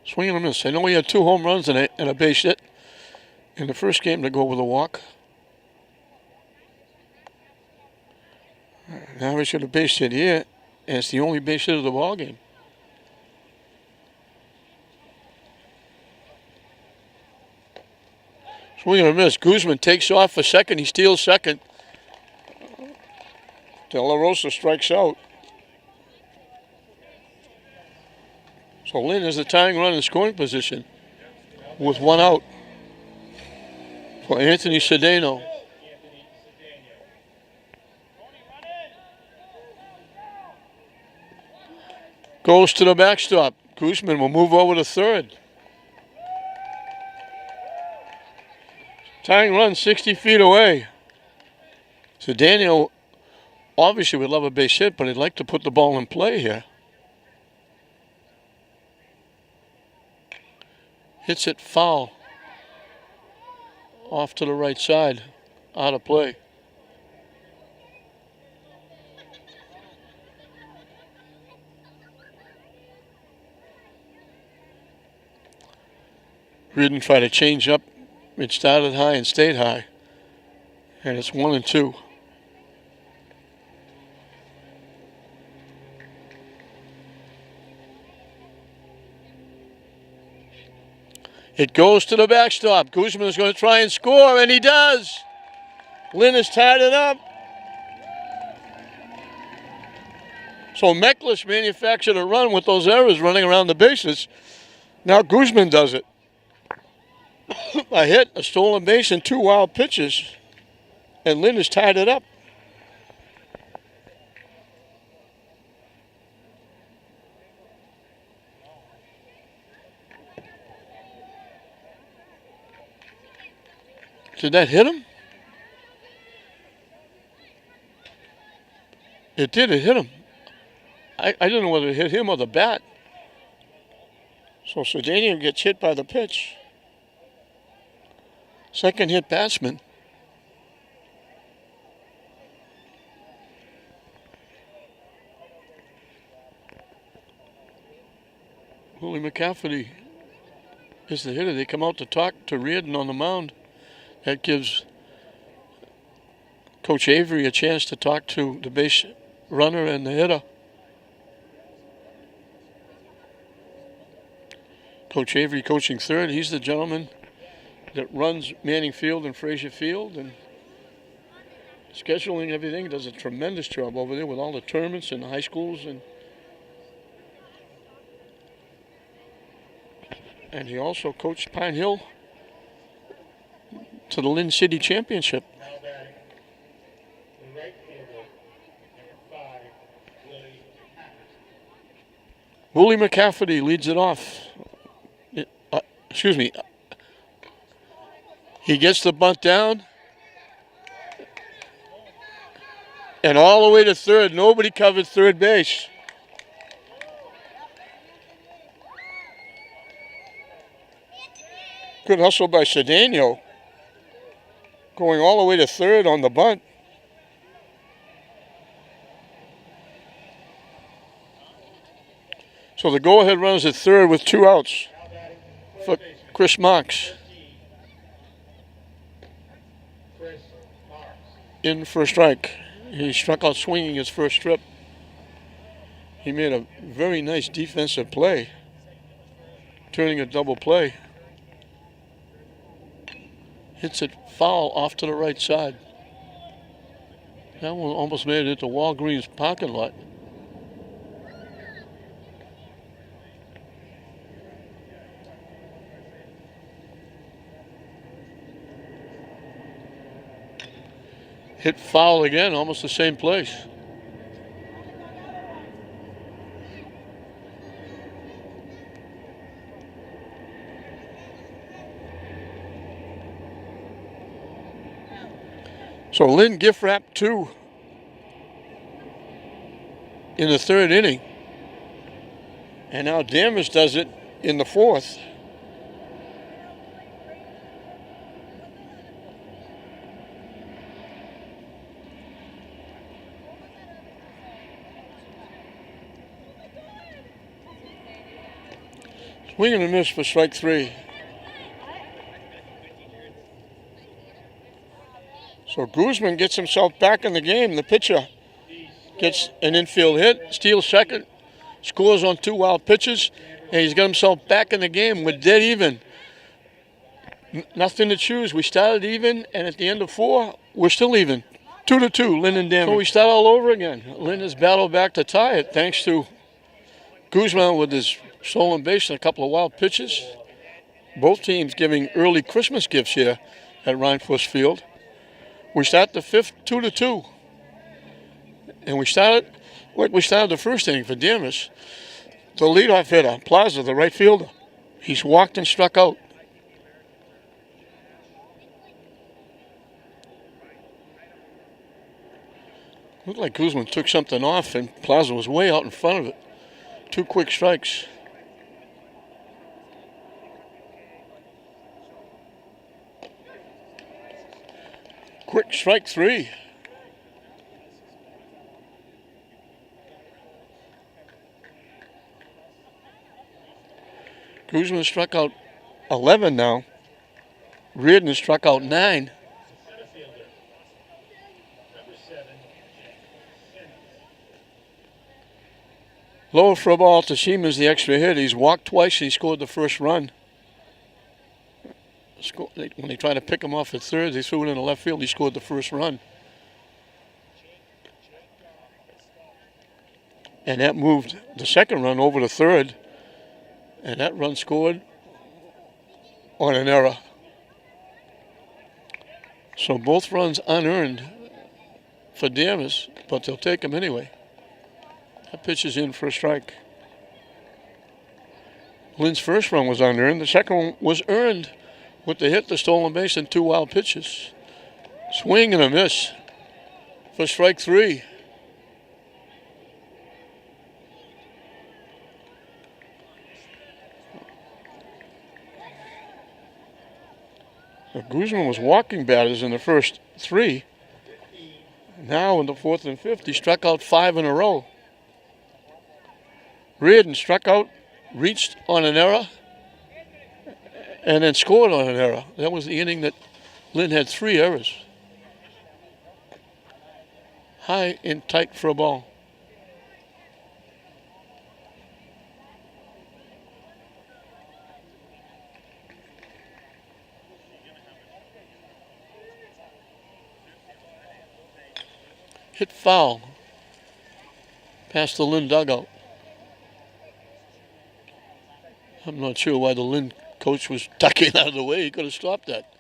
Swing and a miss. I know he had 2 home runs and a base hit in the first game to go with a walk. Now he's got a base hit here, and it's the only base hit of the ball game. Swing and a miss. Guzman takes off for second. He steals second. De La Rosa strikes out. So Lynn has the tying run in scoring position with 1 out for Anthony Cedeno. Goes to the backstop. Guzman will move over to third. Tying run 60 feet away. Cedeno obviously would love a base hit, but he'd like to put the ball in play here. Hits it foul. Off to the right side. Out of play. Reardon tried to change up It started high and stayed high. And it's 1-2. It goes to the backstop. Guzman is going to try and score, and he does. Lynn has tied it up. So Meklis manufactured a run with those errors running around the bases. Now Guzman does it. A hit, a stolen base, and 2 wild pitches. And Lynn has tied it up. Did that hit him? It did, it hit him. I didn't know whether it hit him or the bat. So Sedanian gets hit by the pitch. Second hit batsman. Willie McCafferty is the hitter. They come out to talk to Reardon on the mound. That gives Coach Avery a chance to talk to the base runner and the hitter. Coach Avery coaching third. He's the gentleman that runs Manning Field and Frazier Field and scheduling everything. Does a tremendous job over there with all the tournaments and the high schools. And he also coached Pine Hill to the Lynn City Championship. Now batting, the right fielder, number 5, Willie McCafferty leads it off. Excuse me. He gets the bunt down. And all the way to third. Nobody covered third base. Good hustle by Cedeno. Going all the way to third on the bunt. So the go-ahead runners at third with 2 outs for Chris Marks. In for a strike. He struck out swinging his first trip. He made a very nice defensive play, turning a double play. Hits it foul off to the right side. That one almost made it into Walgreens parking lot. Hit foul again, almost the same place. So Lynn gift wrapped 2 in the 3rd inning. And now Danvers does it in the 4th. Swing and a miss for strike 3. So Guzman gets himself back in the game. The pitcher gets an infield hit, steals second, scores on 2 wild pitches, and he's got himself back in the game. We're dead even. Nothing to choose. We started even, and at the end of 4, we're still even. 2-2, Lynn and Danvers. So we start all over again. Lynn has battled back to tie it thanks to Guzman with his stolen base and a couple of wild pitches. Both teams giving early Christmas gifts here at Rheinfuss Field. We start the 5th 2-2. And we started like we started the first inning for Danvers. The leadoff hitter, Plaza, the right fielder. He's walked and struck out. Looked like Guzman took something off and Plaza was way out in front of it. 2 quick strikes. Quick strike 3. Guzman struck out 11 now Reardon has struck out 9. Center fielder, number 7, Simmons. Lower for a ball to Siemens, the extra hit. He's walked twice. He scored the first run. When they tried to pick him off at third, they threw it in the left field. He scored the first run. And that moved the second run over to third. And that run scored on an error. So both runs unearned for Danvers, but they'll take them anyway. That pitch is in for a strike. Lynn's first run was unearned. The second one was earned with the hit, the stolen base, and 2 wild pitches. Swing and a miss for strike 3. So Guzman was walking batters in the first 3. Now in the 4th and 5th, he struck out 5 in a row. Reardon struck out, reached on an error, and then scored on an error. That was the inning that Lynn had 3 errors. High and tight for a ball. Hit foul past the Lynn dugout. I'm not sure why the Lynn coach was ducking out of the way. He could have stopped that.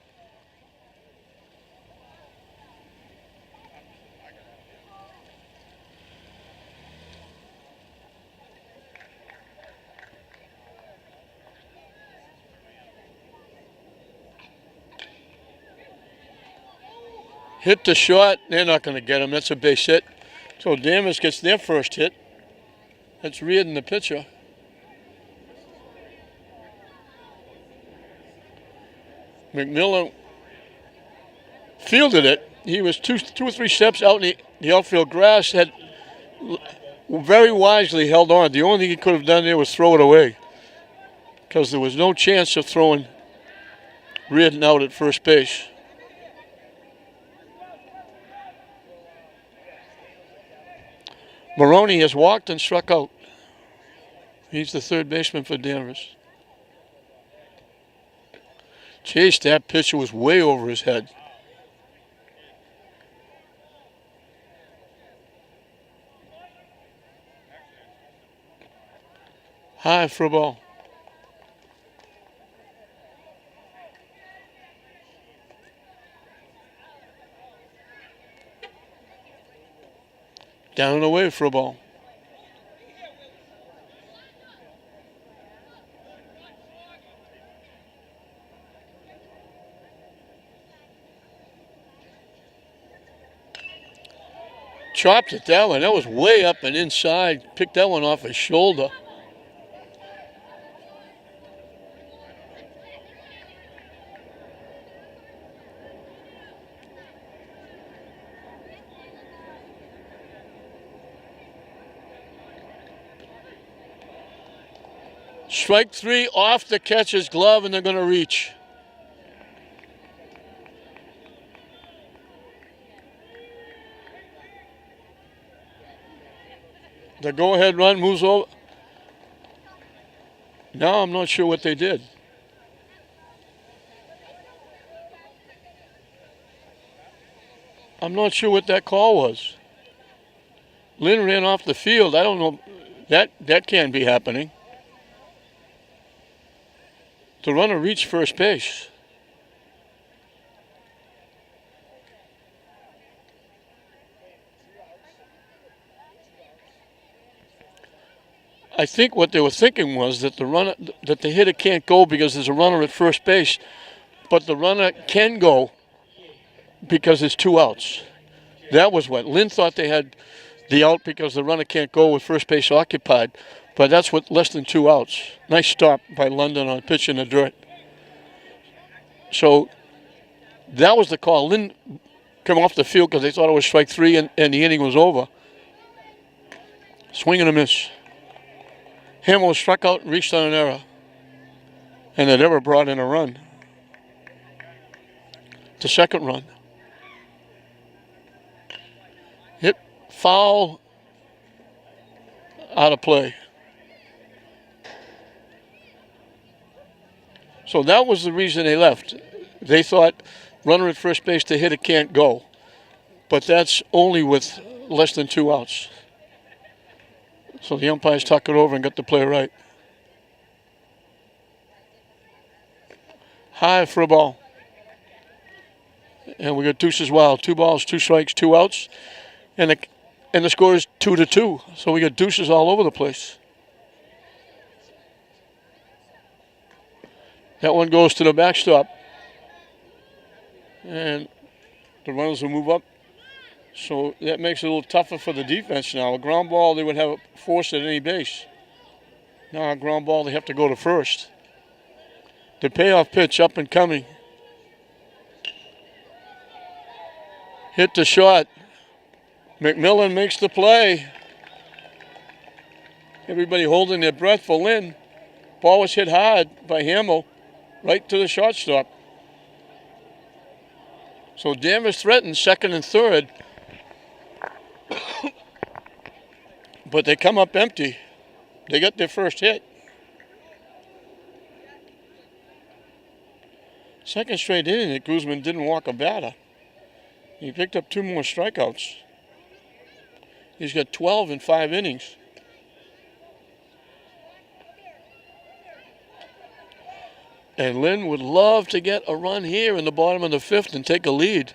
Hit the shot. They're not going to get him. That's a base hit. So Danvers gets their first hit. That's Reardon, the pitcher. McMillan fielded it. He was two or three steps out in the outfield grass, had very wisely held on. The only thing he could have done there was throw it away, because there was no chance of throwing Reardon out at first base. Maroney has walked and struck out. He's the third baseman for Danvers. Chase, that pitcher was way over his head. High for a ball. Down and away for a ball. Chopped it that one. That was way up and inside. Picked that one off his shoulder. Strike 3 off the catcher's glove, and they're going to reach. The go-ahead run moves over. Now I'm not sure what they did. I'm not sure what that call was. Lynn ran off the field. I don't know. That can't be happening. The runner reached first base. I think what they were thinking was that the hitter can't go because there's a runner at first base, but the runner can go because there's 2 outs. That was what Lynn thought. They had the out because the runner can't go with first base occupied, but that's what less than 2 outs. Nice stop by London on a pitch in the dirt. So that was the call. Lynn came off the field because they thought it was strike 3 and the inning was over. Swing and a miss. Hamill struck out and reached on an error, and it never brought in a run. the second run. Hit foul, out of play. So that was the reason they left. They thought runner at first base to hit it can't go. But that's only with less than 2 outs. So the umpires tuck it over and got the play right. High for a ball. And we got deuces wild. 2 balls, 2 strikes, 2 outs. And the score is 2-2. So we got deuces all over the place. That one goes to the backstop. And the runners will move up. So that makes it a little tougher for the defense now. A ground ball, they would have forced at any base. Now a ground ball, they have to go to first. The payoff pitch up and coming. Hit the shot. McMillan makes the play. Everybody holding their breath for Lynn. Ball was hit hard by Hamill, right to the shortstop. So Danvers threatens second and third. But they come up empty. They got their first hit. Second straight inning that Guzman didn't walk a batter. He picked up 2 more strikeouts. He's got 12 in 5 innings. And Lynn would love to get a run here in the bottom of the 5th and take a lead.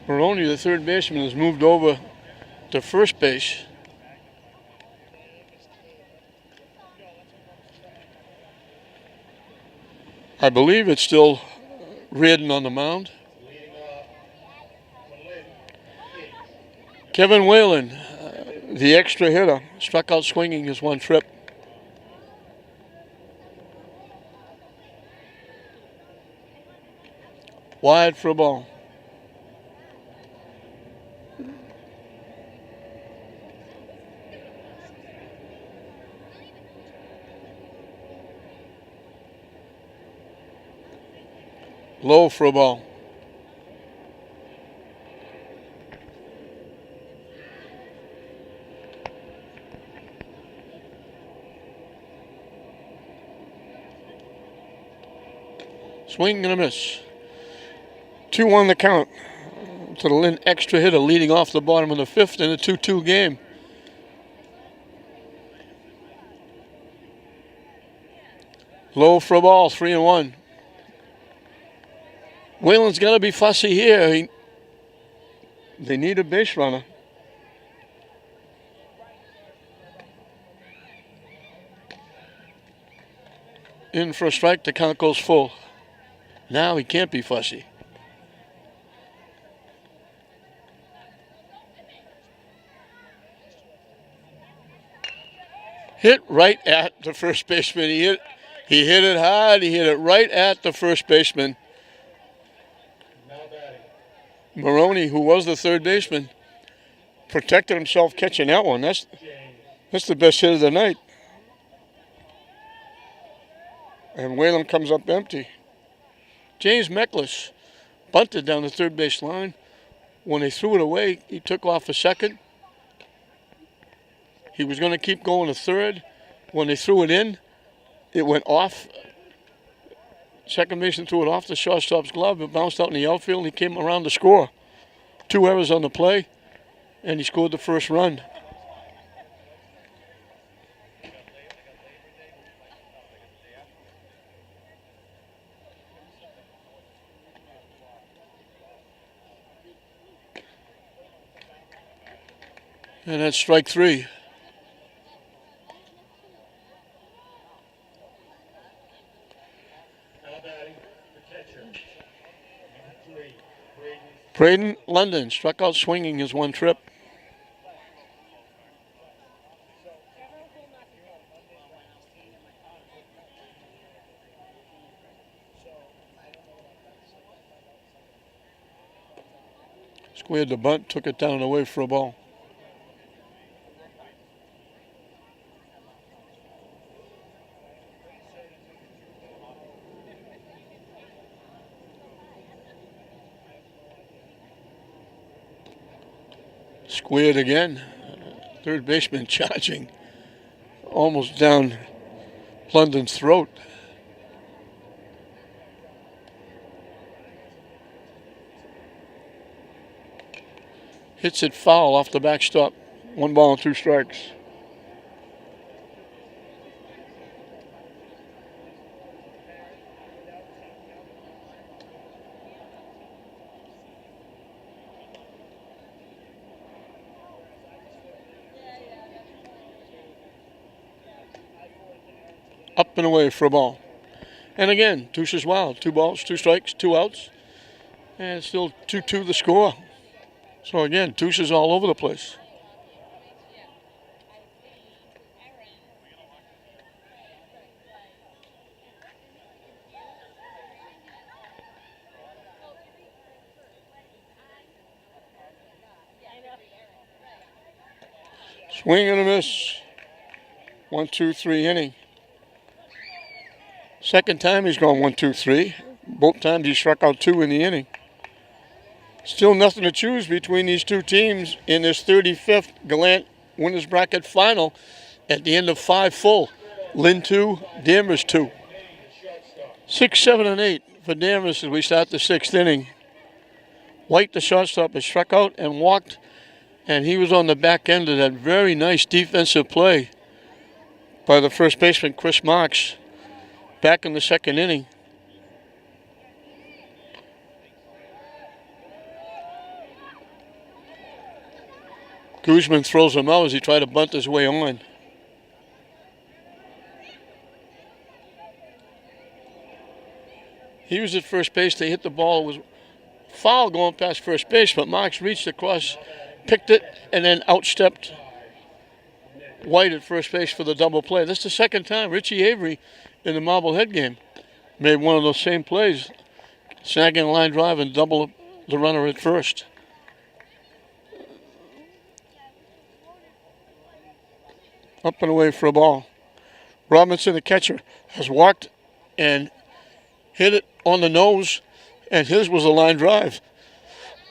Maroney, the third baseman, has moved over to first base. I believe it's still Reardon on the mound. Kevin Whalen, the extra hitter, struck out swinging his 1 trip. Wide for a ball. Low for a ball. Swing and a miss. 2-1 the count to the Lynn extra hitter leading off the bottom of the 5th in a 2-2 game. Low for a ball, 3-1. Whalen's got to be fussy here. They need a base runner. In for a strike, the count goes full. Now he can't be fussy. Hit right at the first baseman. He hit it hard. He hit it right at the first baseman. Maroney, who was the third baseman, protected himself catching that one. That's the best hit of the night. And Whalen comes up empty. James Meklis bunted down the third base line. When they threw it away, he took off for second. He was going to keep going to third. When they threw it in, it went off. Second baseman threw it off the shortstop's glove. It bounced out in the outfield, and he came around to score. 2 errors on the play, and he scored the first run. And that's strike 3. Braden London struck out swinging his 1 trip. Squared the bunt, took it down and away for a ball. Squared again. Third baseman charging almost down London's throat. Hits it foul off the backstop. 1 ball and 2 strikes. Up and away for a ball. And again, Deuces Wild. 2 balls, 2 strikes, 2 outs. And it's still 2-2 the score. So again, Deuces all over the place. Swing and a miss. 1-2-3 inning. Second time he's gone 1-2-3. Both times he struck out 2 in the inning. Still nothing to choose between these 2 teams in this 35th Gallant winners bracket final at the end of 5 full. Lynn 2, Danvers 2. 6, 7, and 8 for Danvers as we start the 6th inning. White, the shortstop, has struck out and walked, and he was on the back end of that very nice defensive play by the first baseman, Chris Marks, back in the 2nd inning. Guzman throws him out as he tried to bunt his way on. He was at first base. They hit the ball. It was foul going past first base, but Marks reached across, picked it, and then outstepped White at first base for the double play. This is the 2nd time Richie Avery in the Marblehead game made one of those same plays, snagging a line drive and double the runner at first. Up and away for a ball. Robinson, the catcher, has walked and hit it on the nose, and his was a line drive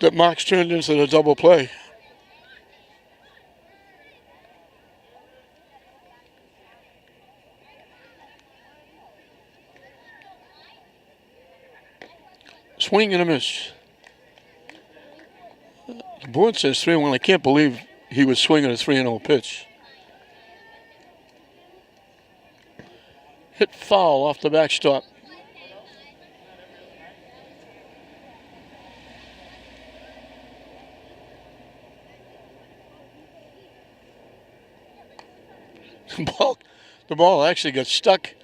that Marks turned into the double play. Swing and a miss. The board says 3-1. I can't believe he was swinging a 3-0 pitch. Hit foul off the backstop. The ball actually got stuck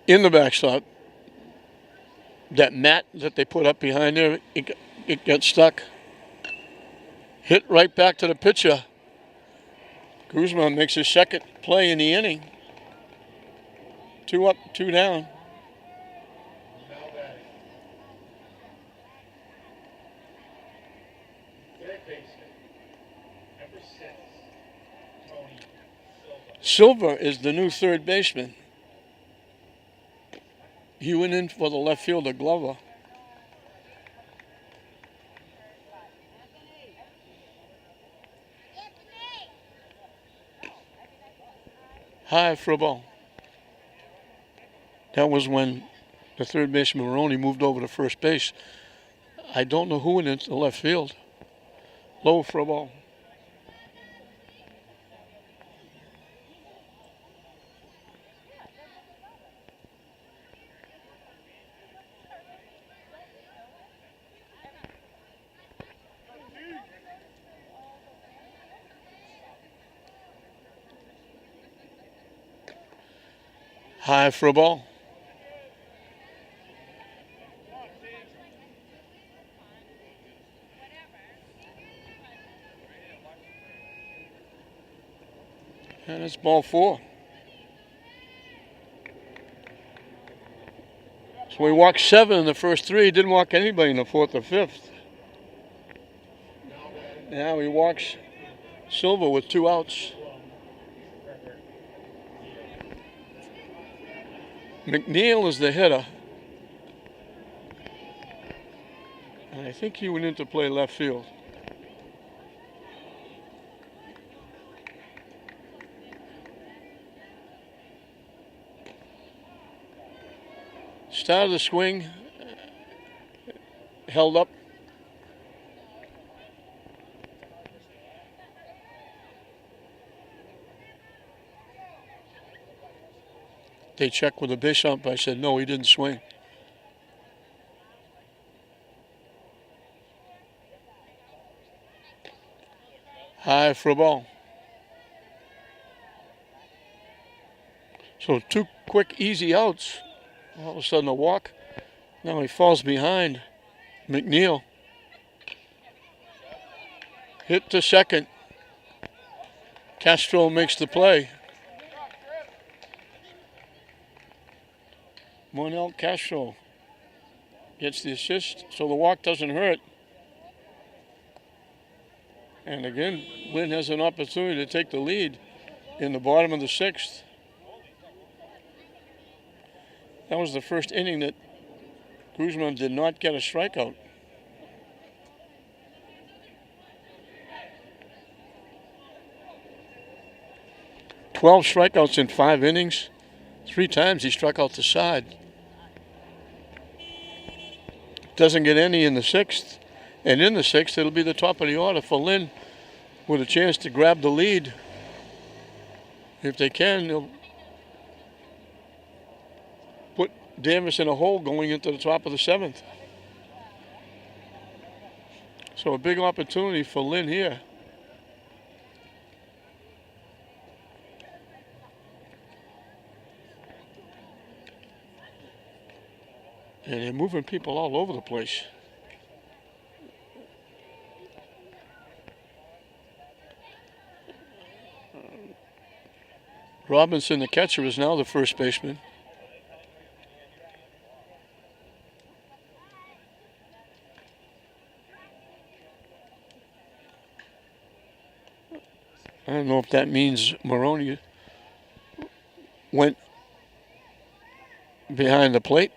in the backstop. That mat that they put up behind there, it got stuck. Hit right back to the pitcher. Guzman makes his 2nd play in the inning. 2 up, 2 down. Silva is the new 3rd baseman. He went in for the left fielder, Glover. High for a ball. That was when the third baseman Maroney moved over to first base. I don't know who went into left field. Low for a ball. High for a ball. And it's ball 4. So he walked 7 in the first 3. He didn't walk anybody in the 4th or 5th. Now he walks Silva with 2 outs. McNeil is the hitter. And I think he went in to play left field. Start of the swing, held up. They checked with the base ump. I said, no, he didn't swing. High for a ball. So 2 quick, easy outs. All of a sudden a walk. Now he falls behind McNeil. Hit to second. Castro makes the play. Monel Castro gets the assist, so the walk doesn't hurt. And again, Lynn has an opportunity to take the lead in the bottom of the 6th. That was the first inning that Guzman did not get a strikeout. "12 strikeouts in 5 innings. 3 times he struck out the side. Doesn't get any in the 6th. And in the 6th, it'll be the top of the order for Lynn with a chance to grab the lead. If they can, they'll put Danvers in a hole going into the top of the 7th. So a big opportunity for Lynn here. And they're moving people all over the place. Robinson, the catcher, is now the first baseman. I don't know if that means Maroney went behind the plate.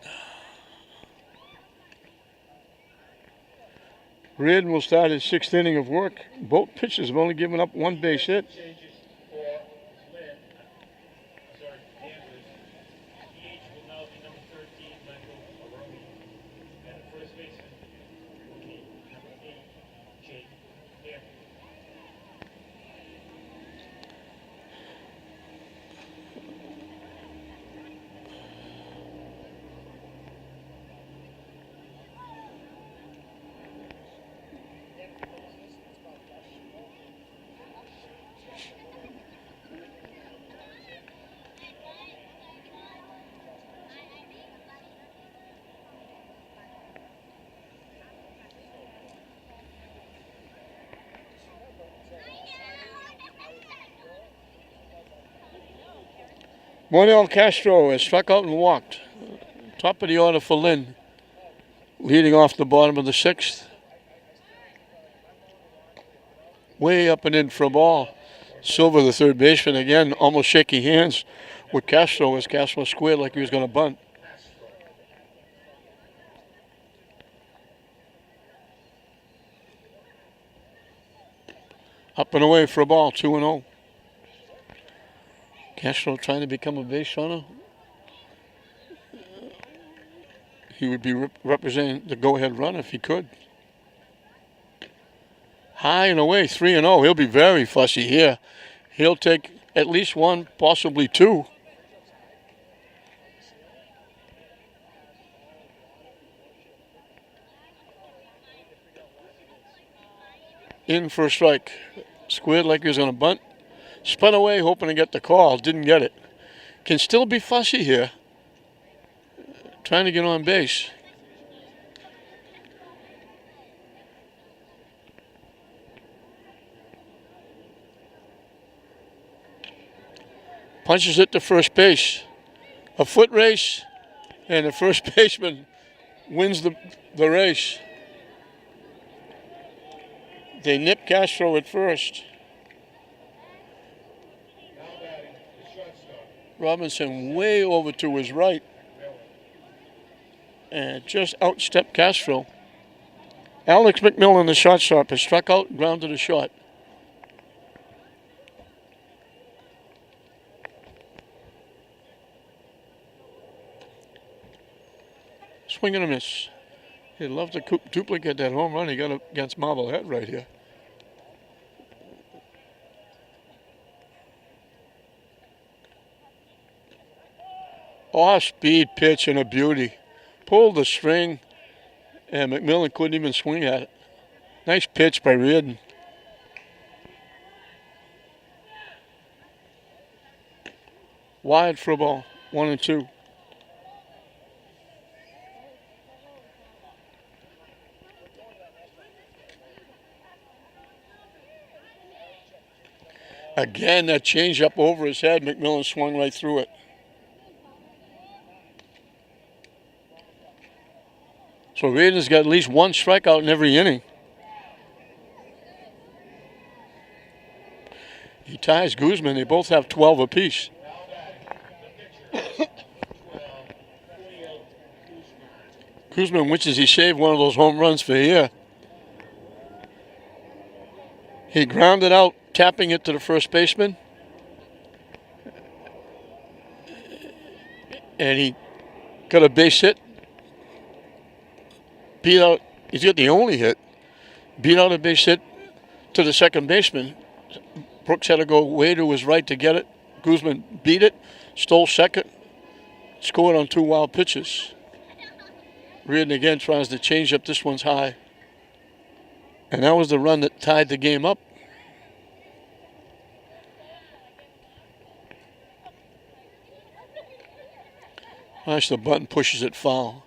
Reardon will start his 6th inning of work. Both pitchers have only given up 1 base hit. Changes for Lynn. Sorry, Danvers. DH will now be number 13, Michael Aroni. And the first baseman will be number 8, Jake Danvers. Monel Castro has struck out and walked. Top of the order for Lynn, leading off the bottom of the 6th. Way up and in for a ball. Silva, the third baseman, again, almost shaky hands with Castro as Castro squared like he was going to bunt. Up and away for a ball, 2-0. Castro trying to become a base runner. He would be representing the go-ahead run if he could. High and away, 3-0. He'll be very fussy here. He'll take at least one, possibly two. In for a strike. Squared like he was on a bunt. Spun away hoping to get the call. Didn't get it. Can still be fussy here. Trying to get on base. Punches it to first base. A foot race, and the first baseman wins the race. They nip Castro at first. Robinson way over to his right. And just outstepped Castro. Alex McMillan, the shortstop, has struck out, grounded a shot. Swing and a miss. He'd love to duplicate that home run he got against Marblehead right here. Off-speed pitch and a beauty. Pulled the string, and McMillan couldn't even swing at it. Nice pitch by Reardon. Wide for a ball, 1-2. Again, that changeup over his head. McMillan swung right through it. So Reardon's got at least one strikeout in every inning. He ties Guzman. They both have 12 apiece. Guzman wishes he saved one of those home runs for here. He grounded out, tapping it to the first baseman. And he got a base hit. Beat out, he's got the only hit. Beat out a base hit to the second baseman. Brooks had to go way to his right to get it. Guzman beat it, stole second, scored on 2 wild pitches. Reardon again tries to change up. This one's high. And that was the run that tied the game up. Nice, the button pushes it foul.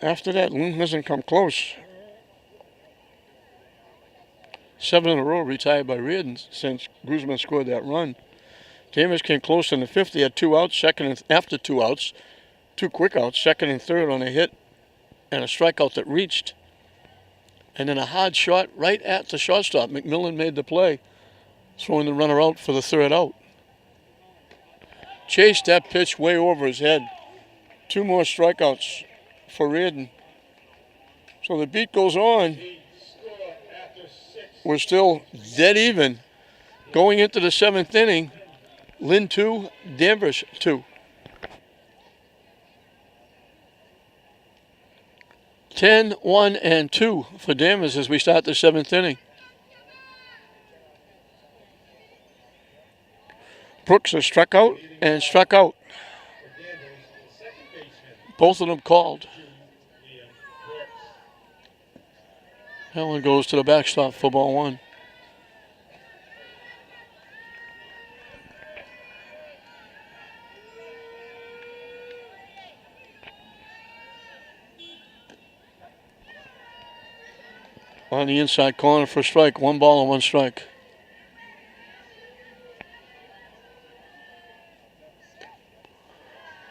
After that, Lynn hasn't come close. 7 in a row retired by Reardon since Guzman scored that run. Danvers came close in the 5th. He had 2 outs, after 2 outs, 2 quick outs, second and third on a hit and a strikeout that reached. And then a hard shot right at the shortstop. McMillan made the play, throwing the runner out for the 3rd out. Chased that pitch way over his head. 2 more strikeouts for Reardon. So the beat goes on. We're still dead even. Going into the 7th inning, Lynn 2, Danvers 2. 10, 1, and 2 for Danvers as we start the 7th inning. Brooks has struck out and struck out. Both of them called. That one goes to the backstop for ball 1. On the inside corner for strike. 1 ball and 1 strike.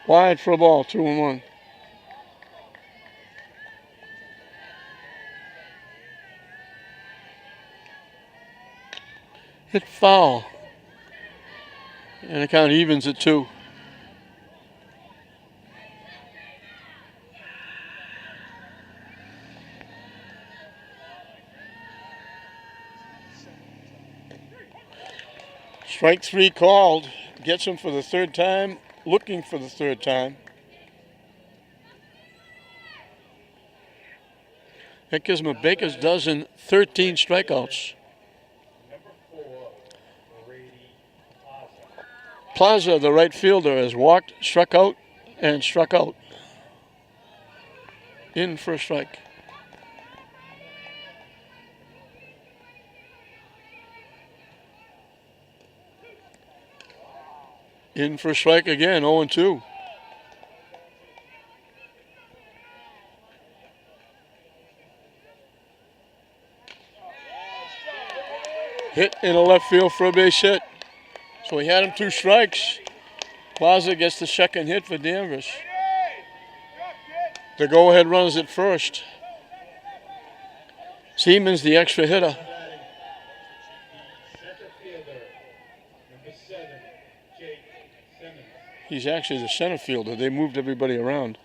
Wide for a ball, 2-1. Hit foul. And the count evens at 2. Strike 3 called. Gets him for the third time. Looking for the third time. That gives him a baker's dozen, 13 strikeouts. Number 4, Brady Plaza, the right fielder, has walked, struck out, and struck out. In for a strike. In for a strike again, 0-2. Hit in the left field for a base hit. So he had him 2 strikes. Plaza gets the second hit for Danvers. The go-ahead run is at first. Siemens, the extra hitter. Center fielder, number 7, Jake Simmons. He's actually the center fielder. They moved everybody around.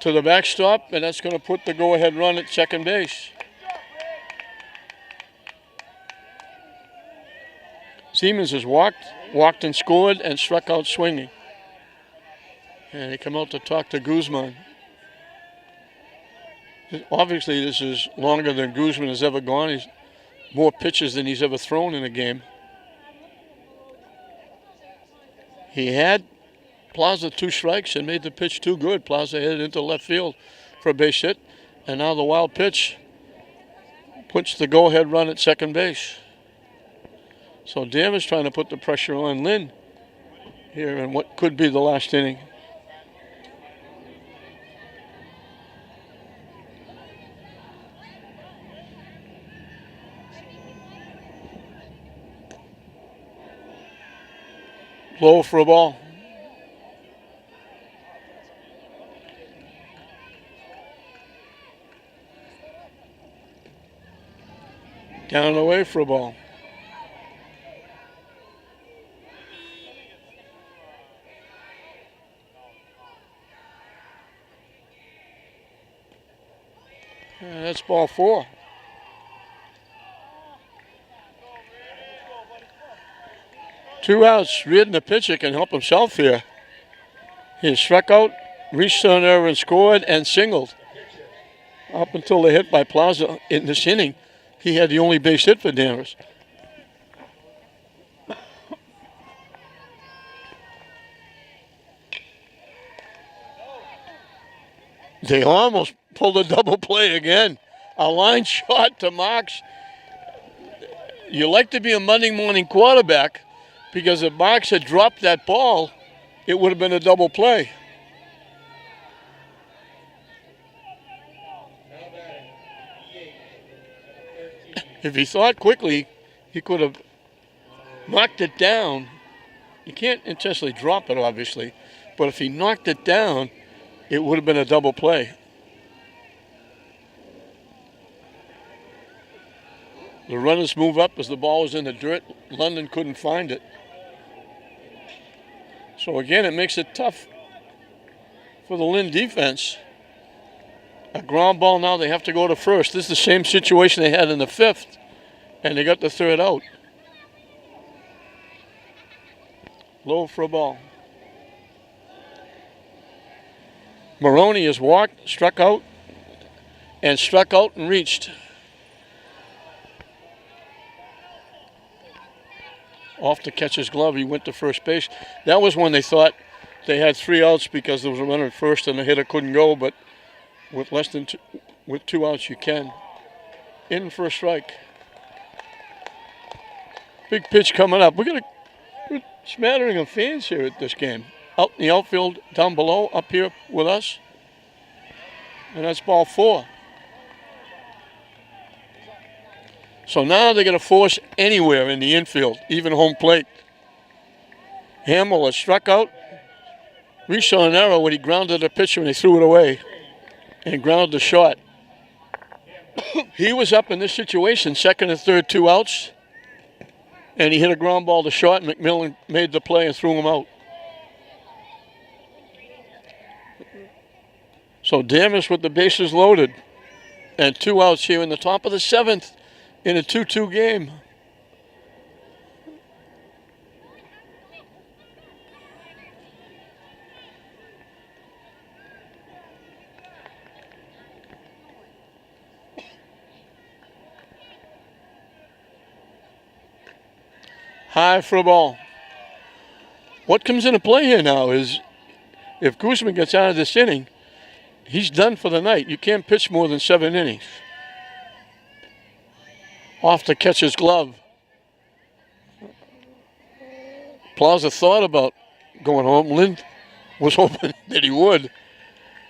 To the backstop, and that's going to put the go-ahead run at second base. Siemens has walked and scored and struck out swinging. And they come out to talk to Guzman. Obviously, this is longer than Guzman has ever gone. He's more pitches than he's ever thrown in a game. He had Plaza 2 strikes and made the pitch too good. Plaza headed into left field for a base hit. And now the wild pitch puts the go-ahead run at second base. So Danvers trying to put the pressure on Lynn here in what could be the last inning. Low for a ball. Down and away for a ball. That's ball 4. Two outs. Reardon, the pitcher, can help himself here. He struck out, reached on there and scored and singled. Up until the hit by Plaza in this inning, he had the only base hit for Danvers. They almost pulled a double play again. A line shot to Marks. You like to be a Monday morning quarterback because if Marks had dropped that ball, it would have been a double play. If he thought quickly, he could have knocked it down. You can't intentionally drop it, obviously, but if he knocked it down, it would have been a double play. The runners move up as the ball was in the dirt. London couldn't find it. So again, it makes it tough for the Lynn defense. A ground ball now, they have to go to first. This is the same situation they had in the 5th, and they got the 3rd out. Low for a ball. Maroney has walked, struck out and reached. Off the catcher's glove, he went to first base. That was when they thought they had 3 outs because there was a runner at first and the hitter couldn't go, but with with 2 outs you can. In for a strike. Big pitch coming up. We're a smattering of fans here at this game. Out in the outfield, down below, up here with us. And that's ball 4. So now they're going to force anywhere in the infield, even home plate. Hamill has struck out. Reached on an arrow when he grounded the pitcher and he threw it away. And grounded the shot. He was up in this situation, 2nd and 3rd, 2 outs. And he hit a ground ball to short, and McMillan made the play and threw him out. So Danvers with the bases loaded. And 2 outs here in the top of the 7th in a 2-2 game. High for a ball. What comes into play here now is if Guzman gets out of this inning, he's done for the night. You can't pitch more than 7 innings. Off to catcher's glove. Plaza thought about going home. Lynn was hoping that he would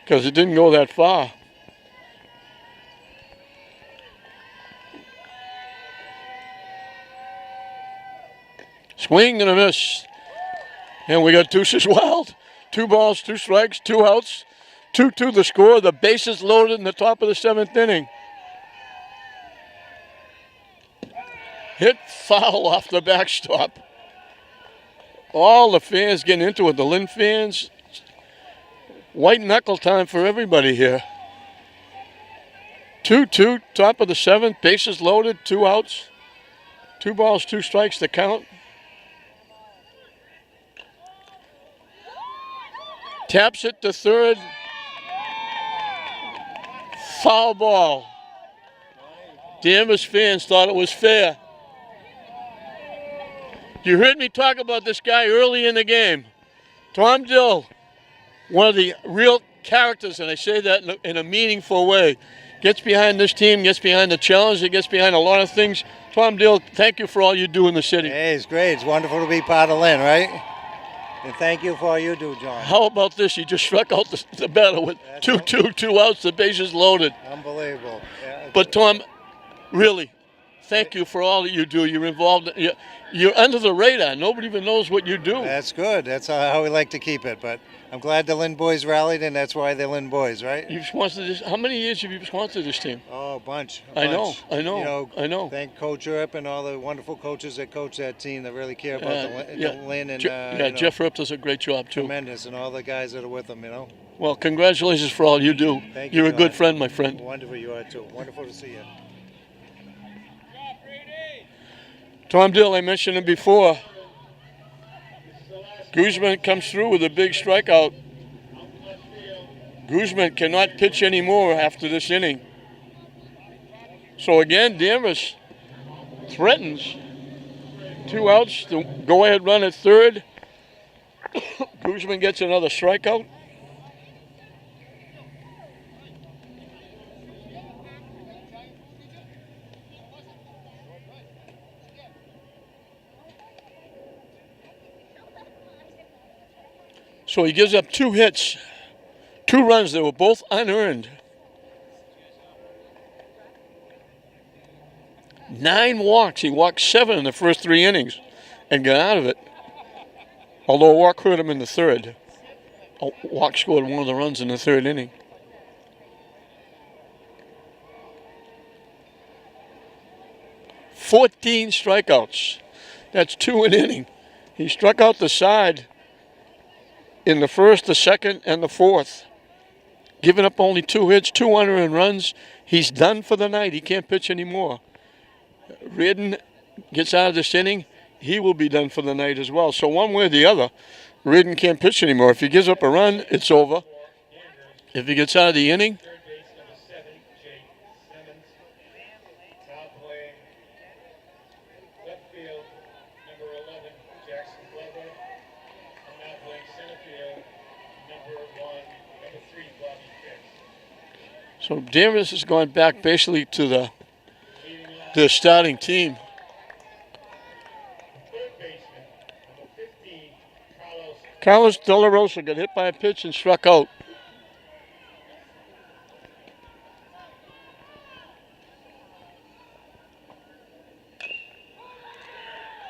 because it didn't go that far. Swing and a miss. And we got deuces wild. 2 balls, 2 strikes, 2 outs. 2-2 the score. The bases loaded in the top of the 7th inning. Hit foul off the backstop. All the fans getting into it. The Lynn fans. White knuckle time for everybody here. 2-2, top of the 7th. Bases loaded, 2 outs. 2 balls, 2 strikes to count. Taps it to third. Foul ball. Danvers fans thought it was fair. You heard me talk about this guy early in the game. Tom Dill, one of the real characters, and I say that in a meaningful way. Gets behind this team, gets behind the challenge, it gets behind a lot of things. Tom Dill, thank you for all you do in the city. Hey, it's great. It's wonderful to be part of Lynn, right? And thank you for all you do, John. How about this? You just struck out the batter with 2-2, 2 outs, the bases loaded. Unbelievable. Yeah, But Tom, really, thank you for all that you do. You're involved. You're under the radar. Nobody even knows what you do. that's good. That's how we like to keep it. But I'm glad the Lynn boys rallied, and that's why they're Lynn boys, right? You've sponsored this. How many years have you sponsored this team? Oh, a bunch. I know. You know, I know. Thank Coach Earp and all the wonderful coaches that coach that team that really care about the Lynn. And, Jeff Earp does a great job, too. Tremendous, and all the guys that are with them, you know. Well, congratulations for all you do. Thank you, You're a John. good friend, my friend. Wonderful you are, too. Wonderful to see you. Tom Dill, I mentioned him before. Guzman comes through with a big strikeout. Guzman cannot pitch anymore after this inning. So again, Danvers threatens 2 outs, the go-ahead run at third. Guzman gets another strikeout. So he gives up 2 hits, 2 runs that were both unearned. 9 walks. He walked 7 in the first 3 innings and got out of it. Although a walk hurt him in the third. A walk scored one of the runs in the 3rd inning. "14 strikeouts. That's 2 an inning. He struck out the side in the 1st, the 2nd, and the 4th. Giving up only 2 hits, 2 unearned runs. He's done for the night. He can't pitch anymore. Reardon gets out of this inning. He will be done for the night as well. So one way or the other, Reardon can't pitch anymore. If he gives up a run, it's over. If he gets out of the inning, Third base, number 7, Jake Simmons. Now playing left field, number 11, Jackson Glover. And now playing center field, number 3, Bobby Fitz. so Danvers has gone back basically to the starting team. Third baseman, number 15, Carlos De La Rosa got hit by a pitch and struck out.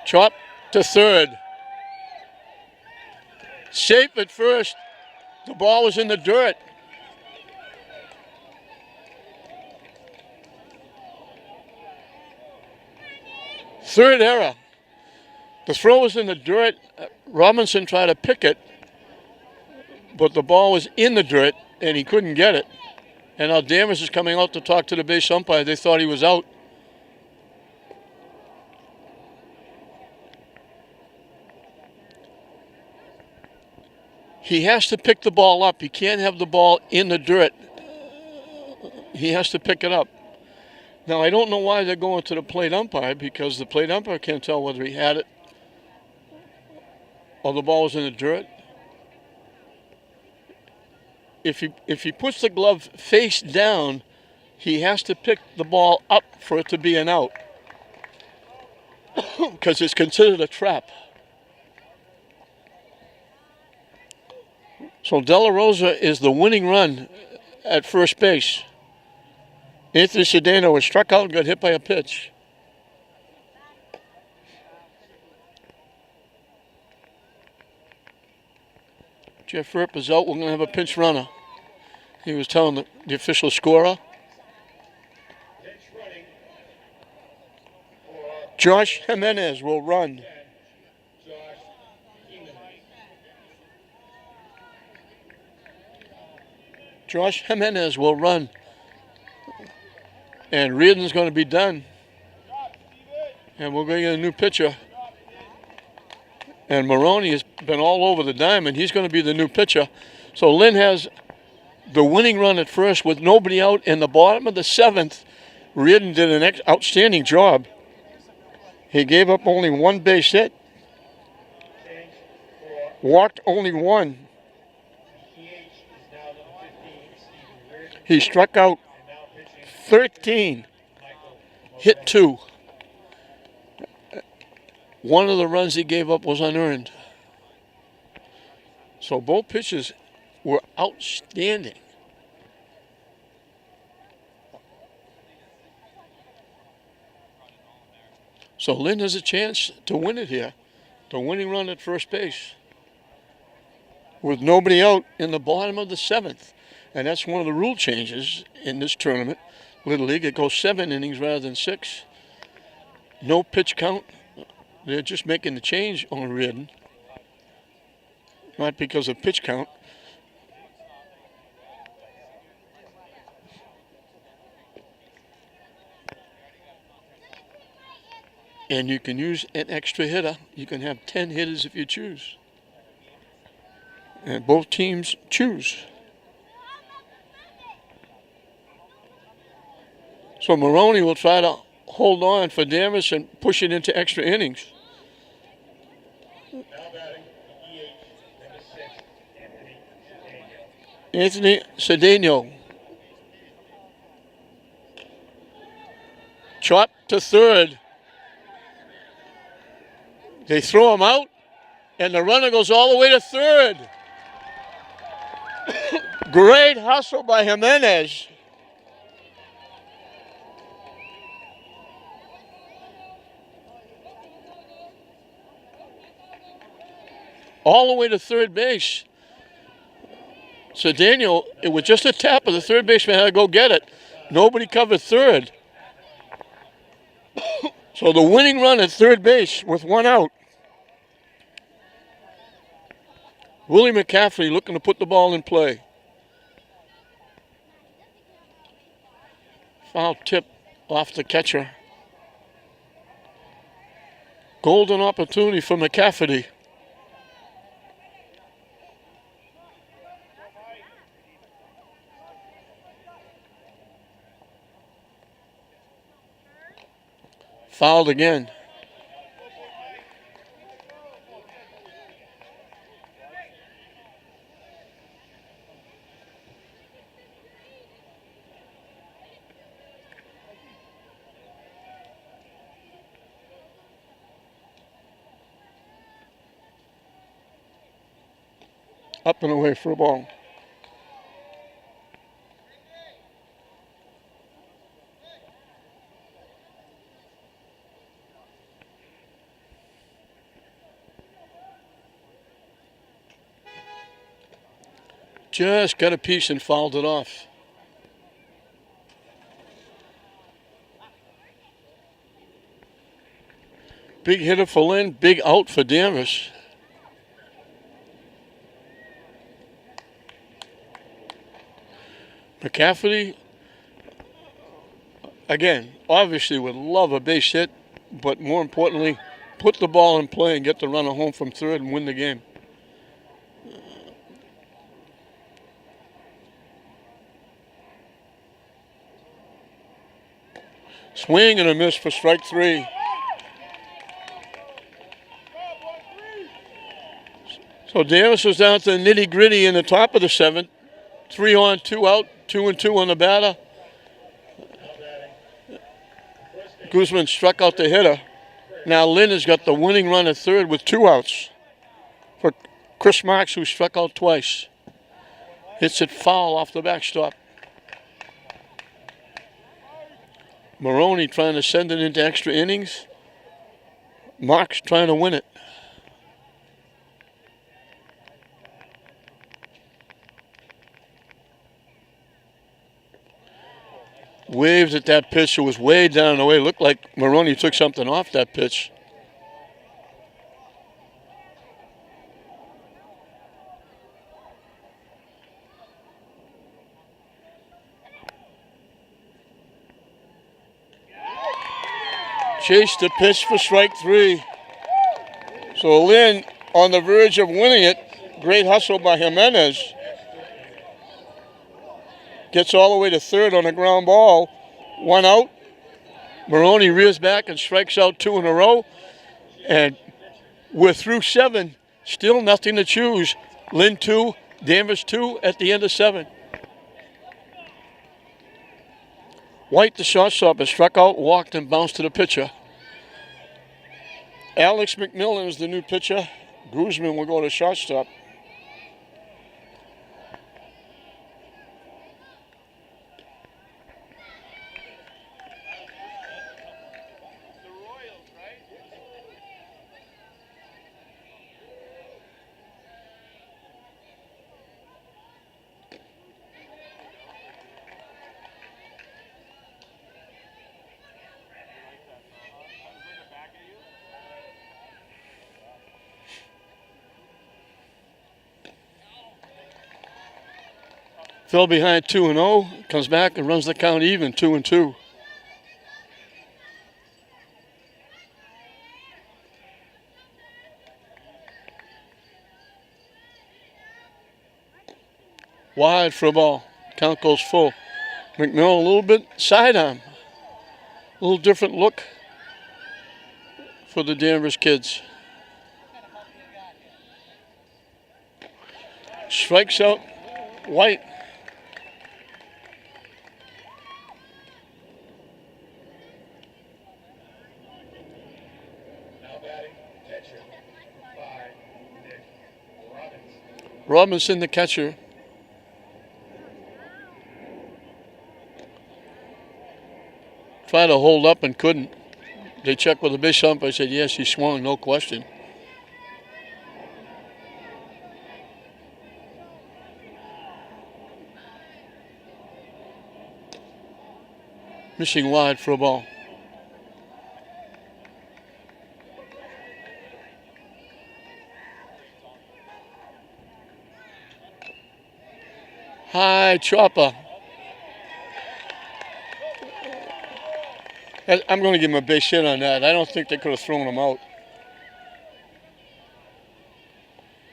Chop to third. Safe at first. The ball was in the dirt. Third error. The throw was in the dirt. Robinson tried to pick it, but the ball was in the dirt and he couldn't get it. And now Danvers is coming out to talk to the base umpire. They thought he was out. He has to pick the ball up. He can't have the ball in the dirt. He has to pick it up. Now, I don't know why they're going to the plate umpire, because the plate umpire can't tell whether he had it or the ball was in the dirt. If he puts the glove face down, he has to pick the ball up for it to be an out, because it's considered a trap. So De La Rosa is the winning run at first base. Anthony Cedeno was struck out and got hit by a pitch. Jeff Earp is out. We're going to have a pinch runner. He was telling the official scorer. Josh Jimenez will run. Josh Jimenez will run. And Reardon's going to be done. And we're going to get a new pitcher. And Maroney has been all over the diamond. He's going to be the new pitcher. So Lynn has the winning run at first with nobody out. In the bottom of the seventh, Reardon did an outstanding job. He gave up only one base hit. Walked only one. He struck out 13. Hit 2. One of the runs he gave up was unearned. So both pitches were outstanding. So Lynn has a chance to win it here. The winning run at first base. With nobody out in the bottom of the seventh. And that's one of the rule changes in this tournament. Little League, it goes 7 innings rather than 6. No pitch count. They're just making the change on Reardon. Not because of pitch count. And you can use an extra hitter. You can have 10 hitters if you choose. And both teams choose. So Maroney will try to hold on for Danvers and push it into extra innings. Anthony Cedeno. Chop to third. They throw him out, and the runner goes all the way to third. Great hustle by Jimenez. All the way to third base. So Daniel, it was just a tap of the third baseman had to go get it. Nobody covered third. So the winning run at third base with one out. Willie McCaffrey looking to put the ball in play. Foul tip off the catcher. Golden opportunity for McCaffrey. Fouled again. Up and away for a ball. Just got a piece and fouled it off. Big hitter for Lynn, big out for Danvers. McCaffrey, again, obviously would love a base hit, but more importantly, put the ball in play and get the runner home from third and win the game. Swing and a miss for strike 3. So Danvers was down to the nitty gritty in the top of the seventh. 3 on, 2 out, 2 and 2 on the batter. Guzman struck out the hitter. Now Lynn has got the winning run at third with 2 outs for Chris Marks, who struck out twice. Hits it foul off the backstop. Maroney trying to send it into extra innings. Marks trying to win it. Waves at that pitch. It was way down the way. It looked like Maroney took something off that pitch. Chased the pitch for strike 3. So Lynn on the verge of winning it. Great hustle by Jimenez. Gets all the way to third on a ground ball. 1 out. Maroney rears back and strikes out 2 in a row. And we're through 7. Still nothing to choose. Lynn 2, Danvers 2 at the end of 7. White, the shortstop, has struck out, walked, and bounced to the pitcher. Alex McMillan is the new pitcher. Guzman will go to shortstop. Fell behind 2 and 0, comes back and runs the count even 2 and 2. Wide for a ball. Count goes full. McMillan a little bit sidearm. A little different look for the Danvers kids. Strikes out White. Robinson, the catcher. Tried to hold up and couldn't. They checked with the base umpire. I said, yes, he swung, no question. Missing wide for a ball. High chopper. I'm going to give him a base hit on that. I don't think they could have thrown him out.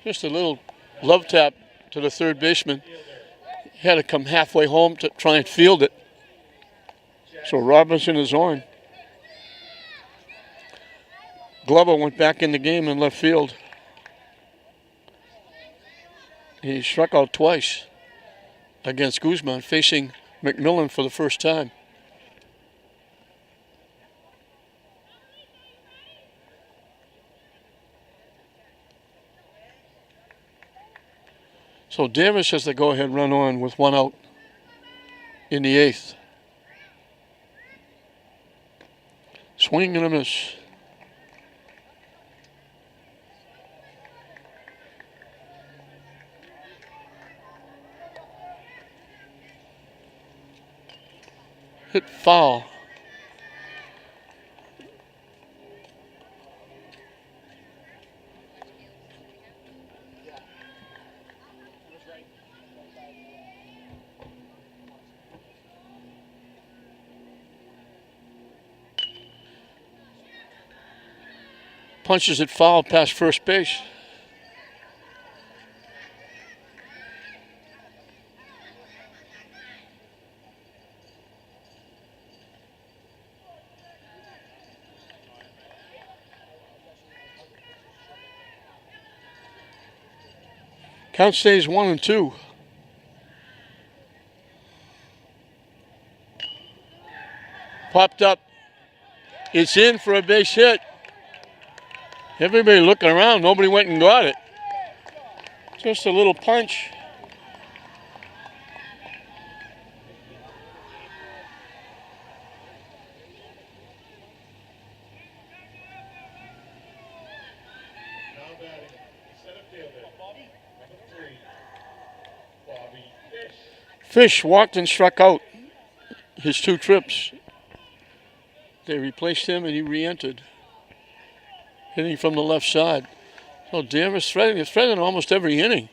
Just a little love tap to the third baseman. He had to come halfway home to try and field it. So Robinson is on. Glover went back in the game in left field. He struck out twice against Guzman, facing McMillan for the first time. So Danvers has the go-ahead run on with 1 out in the 8th. Swing and a miss. Hit foul. Punches it foul past first base. Count stays 1-2. Popped up. It's in for a base hit. Everybody looking around. Nobody went and got it. Just a little punch. Now batting, center fielder, number 3, Bobby Fish. Fish walked and struck out his 2 trips. They replaced him and he re-entered, hitting from the left side. So Danvers threatening almost every inning.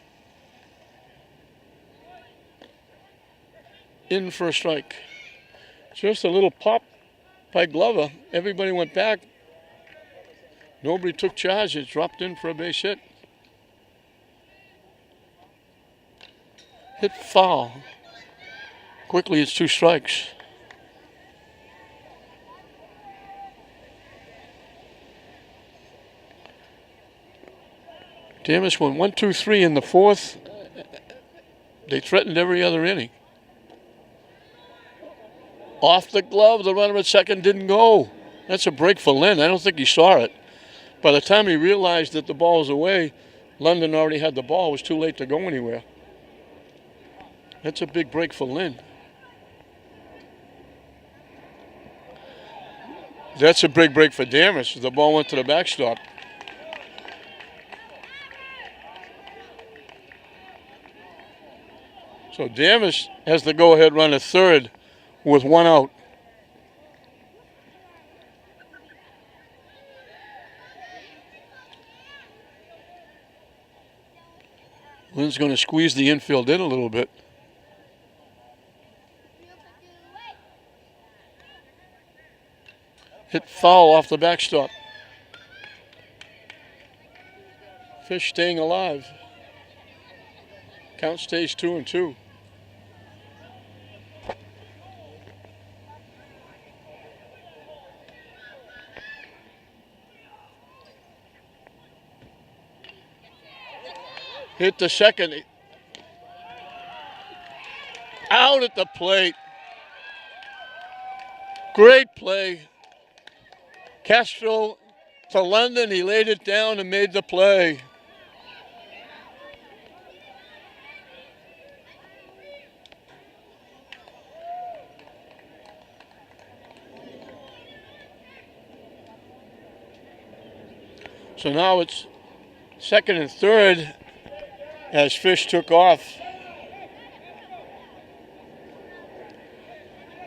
In for a strike. Just a little pop by Glover. Everybody went back. Nobody took charge. It dropped in for a base hit. Hit foul. Quickly, it's 2 strikes. Danvers went 1-2-3 in the 4th. They threatened every other inning. Off the glove, the runner at second didn't go. That's a break for Lynn. I don't think he saw it. By the time he realized that the ball was away, London already had the ball. It was too late to go anywhere. That's a big break for Lynn. That's a big break for Danvers. The ball went to the backstop. So Danvers has the go-ahead run at third with 1 out. Lynn's going to squeeze the infield in a little bit. Hit foul off the backstop. Fish staying alive. Count stays 2-2. Hit the second. Out at the plate. Great play. Castro to London. He laid it down and made the play. So now it's second and third as Fish took off.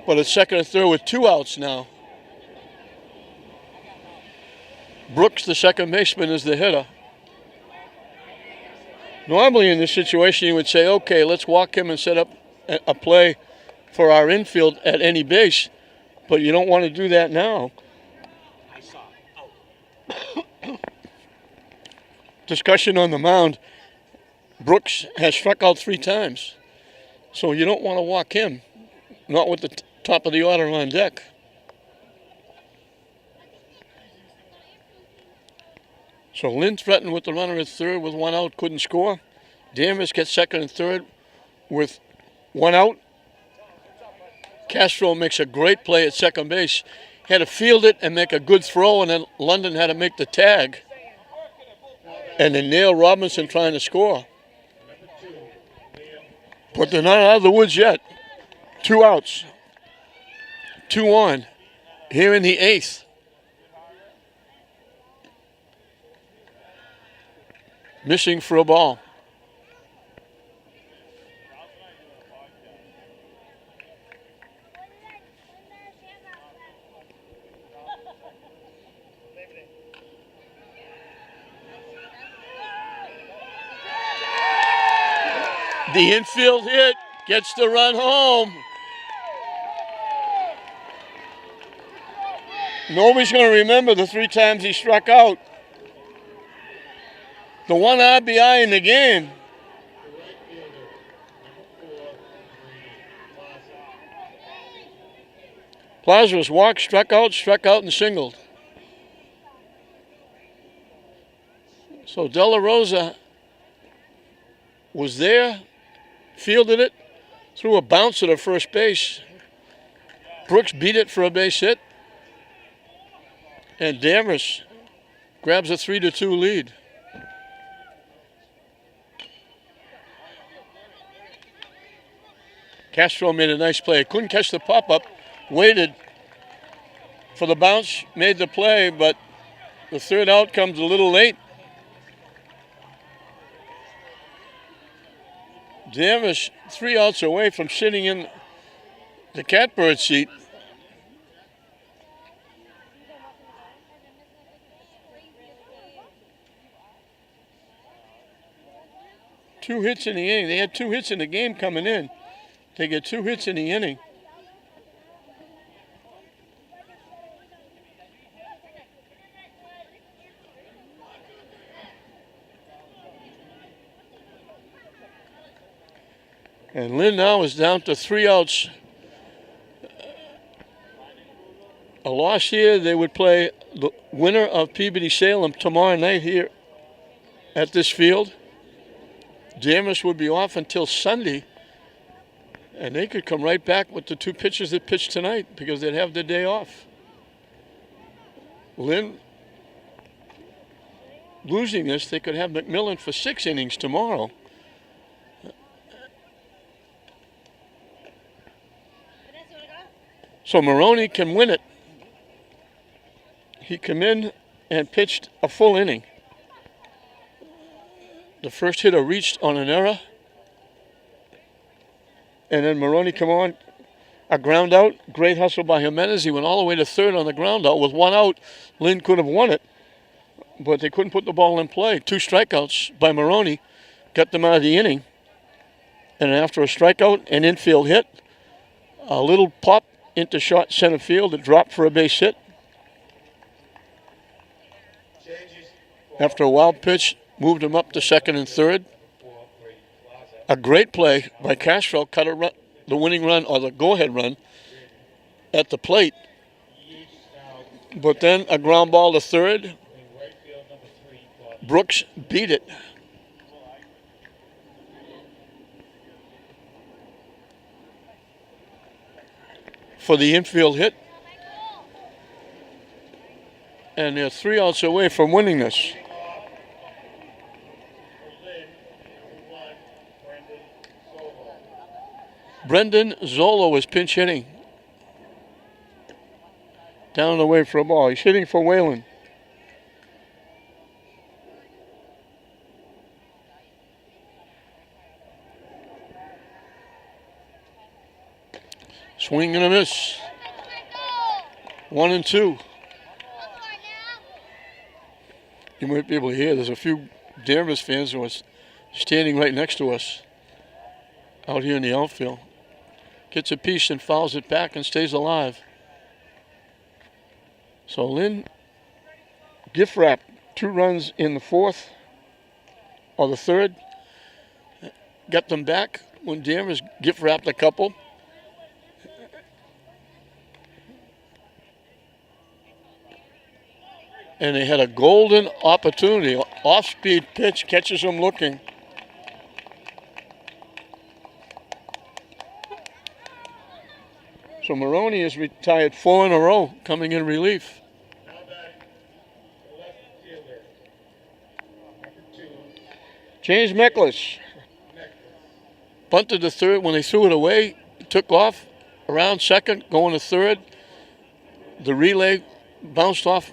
But it's second and third with 2 outs now. Brooks, the second baseman, is the hitter. Normally in this situation you would say, okay, let's walk him and set up a play for our infield at any base. But you don't want to do that now. Discussion on the mound. Brooks has struck out 3 times. So you don't want to walk him. Not with the top of the order on deck. So Lynn threatened with the runner at third with 1 out, couldn't score. Danvers gets second and third with 1 out. Castro makes a great play at second base. Had to field it and make a good throw, and then London had to make the tag. And then nail Robinson trying to score. But they're not out of the woods yet. 2 outs. 2 on. Here in the 8th. Missing for a ball. The infield hit gets the run home. Nobody's going to remember the 3 times he struck out. The 1 RBI in the game. Plaza was walked, struck out, and singled. So De La Rosa was there, fielded it, threw a bounce to the first base. Brooks beat it for a base hit. And Danvers grabs a 3-2 lead. Castro made a nice play. Couldn't catch the pop-up. Waited for the bounce, made the play, but the third out comes a little late. Danvers 3 outs away from sitting in the catbird seat. Two hits in the inning. They had 2 hits in the game coming in. They get 2 hits in the inning. And Lynn now is down to 3 outs. A loss here, they would play the winner of Peabody Salem tomorrow night here at this field. Danvers would be off until Sunday, and they could come right back with the 2 pitchers that pitched tonight because they'd have the day off. Lynn losing this, they could have McMillan for 6 innings tomorrow. So Maroney can win it. He came in and pitched a full inning. The first hitter reached on an error. And then Maroney come on, a ground out. Great hustle by Jimenez. He went all the way to third on the ground out. With 1 out, Lynn could have won it. But they couldn't put the ball in play. 2 strikeouts by Maroney got them out of the inning. And after a strikeout, an infield hit, a little pop into short center field. It dropped for a base hit. After a wild pitch, moved him up to second and third. A great play by Castro, cut a run, the winning run or the go-ahead run at the plate. But then a ground ball to third. Brooks beat it. For the infield hit. And they're 3 outs away from winning this. Brendan Zolo is pinch hitting. Down and away for a ball. He's hitting for Whalen. Swing and a miss. 1-2. You might be able to hear, there's a few Danvers fans who are standing right next to us out here in the outfield. Gets a piece and fouls it back and stays alive. So Lynn gift wrapped 2 runs in the 4th or the 3rd. Got them back when Danvers gift wrapped a couple. And they had a golden opportunity. Off-speed pitch, catches them looking. So Maroney is retired 4 in a row, coming in relief. James Meklis bunted to third. When they threw it away, took off around second, going to third. The relay bounced off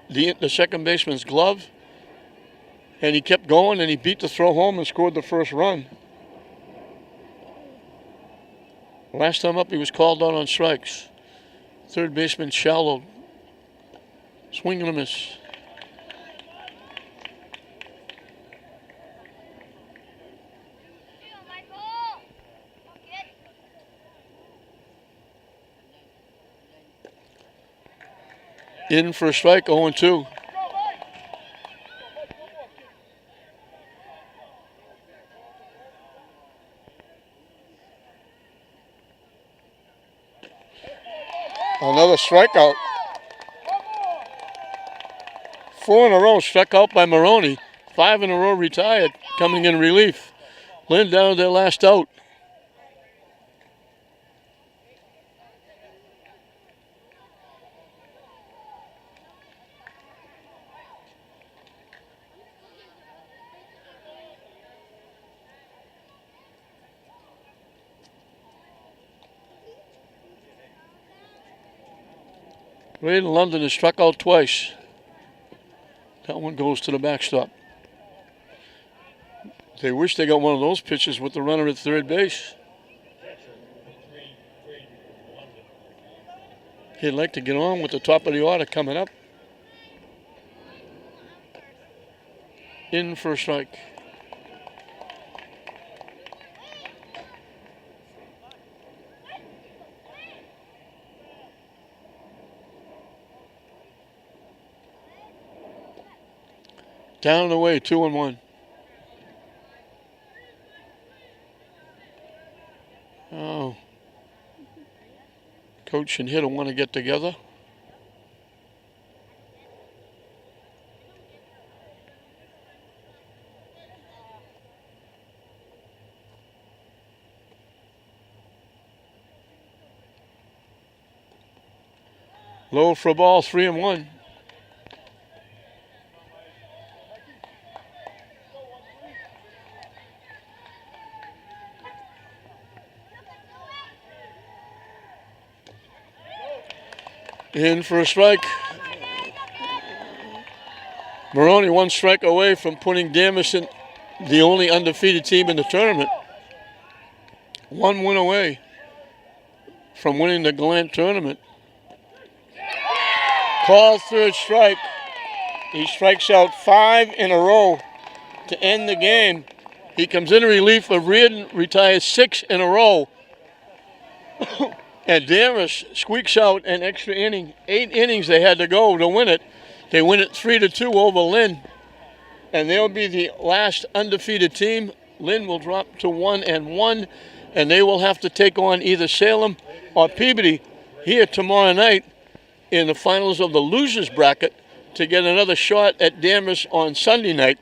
the second baseman's glove, and he kept going, and he beat the throw home and scored the first run. Last time up, he was called out on strikes. Third baseman Shallow. Swing and a miss. In for a strike, 0-2. Another strikeout. 4 in a row struck out by Maroney. 5 in a row retired, coming in relief. Lynn down to their last out. Ray in London has struck out twice. That one goes to the backstop. They wish they got one of those pitches with the runner at third base. He'd like to get on with the top of the order coming up. In for a strike. Down and away, 2-1. Oh. Coach and hitter want to get together. Low for a ball, 3-1. In for a strike. Maroney 1 strike away from putting Danvers in the only undefeated team in the tournament. 1 win away from winning the Gallant tournament. Called third strike. He strikes out 5 in a row to end the game. He comes in relief of Reardon, retires 6 in a row. And Danvers squeaks out an extra inning. 8 innings they had to go to win it. They win it 3-2 over Lynn. And they'll be the last undefeated team. Lynn will drop to 1-1. And they will have to take on either Salem or Peabody here tomorrow night in the finals of the losers bracket to get another shot at Danvers on Sunday night.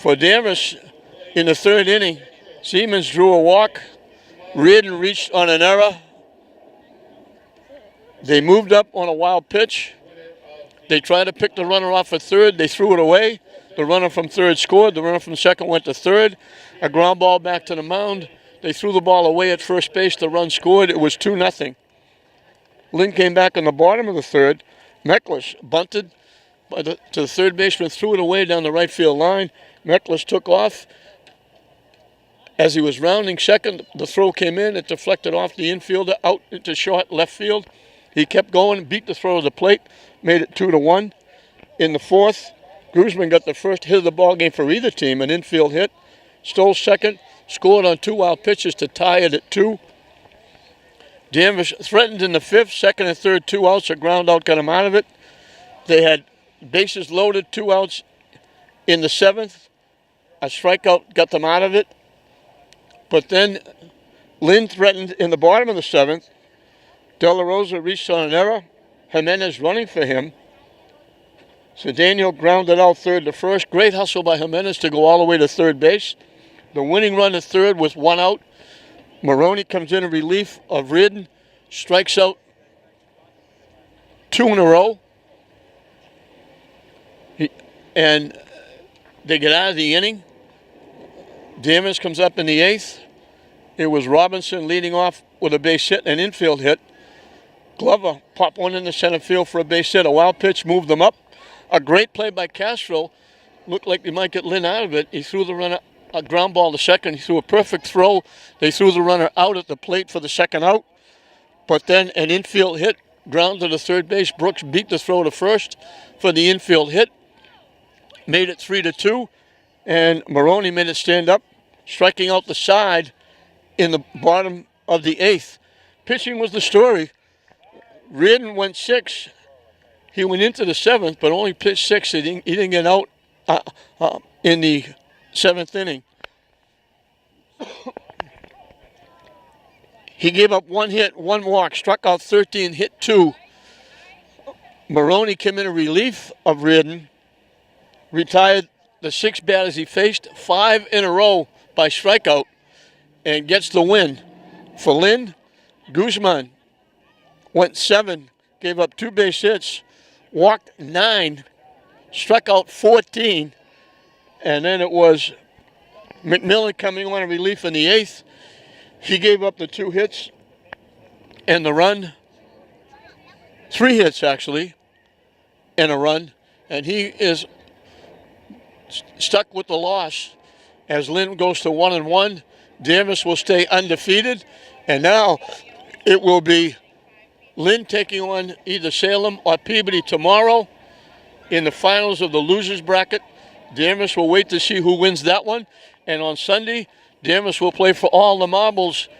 For Danvers, in the 3rd inning, Siemens drew a walk. Reardon reached on an error. They moved up on a wild pitch. They tried to pick the runner off at third. They threw it away. The runner from third scored. The runner from second went to third. A ground ball back to the mound. They threw the ball away at first base. The run scored. It was 2-0. Lynn came back in the bottom of the 3rd. Meckles bunted to the third baseman, threw it away down the right field line. Meckles took off. As he was rounding second, the throw came in. It deflected off the infielder out into short left field. He kept going, beat the throw to the plate, made it 2-1. In the 4th, Grusman got the first hit of the ball game for either team, an infield hit. Stole second, scored on 2 wild pitches to tie it at 2. Danvers threatened in the 5th, second and third, 2 outs. A ground out got him out of it. They had bases loaded, 2 outs in the 7th. A strikeout got them out of it. But then Lynn threatened in the bottom of the 7th. De La Rosa reached on an error. Jimenez running for him. So Daniel grounded out third to first. Great hustle by Jimenez to go all the way to third base. The winning run at third with 1 out. Maroney comes in relief of Reardon. Strikes out 2 in a row. And they get out of the inning. Danvers comes up in the 8th. It was Robinson leading off with a base hit, an infield hit. Glover popped one in the center field for a base hit. A wild pitch moved them up. A great play by Castro. Looked like they might get Lynn out of it. He threw the runner a ground ball to second. He threw a perfect throw. They threw the runner out at the plate for the second out. But then an infield hit, ground to the third base. Brooks beat the throw to first for the infield hit. Made it 3-2. And Maroney made it stand up, striking out the side in the bottom of the 8th. Pitching was the story. Reardon went 6. He went into the 7th, but only pitched 6. He didn't get out in the 7th inning. He gave up 1 hit, 1 walk, struck out 13, hit 2. Maroney came in a relief of Reardon, retired the 6 batters he faced, 5 in a row by strikeout and gets the win. For Lynn, Guzman went 7, gave up 2 base hits, walked 9, struck out 14, and then it was McMillan coming on in relief in the 8th. He gave up the 2 hits and the run, 3 hits actually, and a run, and he is stuck with the loss as Lynn goes to 1-1. Danvers will stay undefeated, and now it will be Lynn taking on either Salem or Peabody tomorrow in the finals of the losers bracket. Danvers will wait to see who wins that one, and on Sunday, Danvers will play for all the marbles.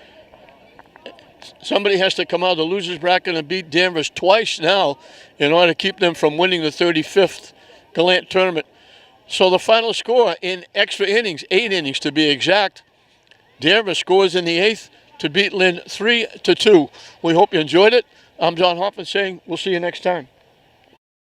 Somebody has to come out of the losers bracket and beat Danvers twice now in order to keep them from winning the 35th Gallant tournament. So the final score in extra innings, 8 innings to be exact, Danvers scores in the 8th to beat Lynn 3-2. We hope you enjoyed it. I'm John Hoffman saying we'll see you next time.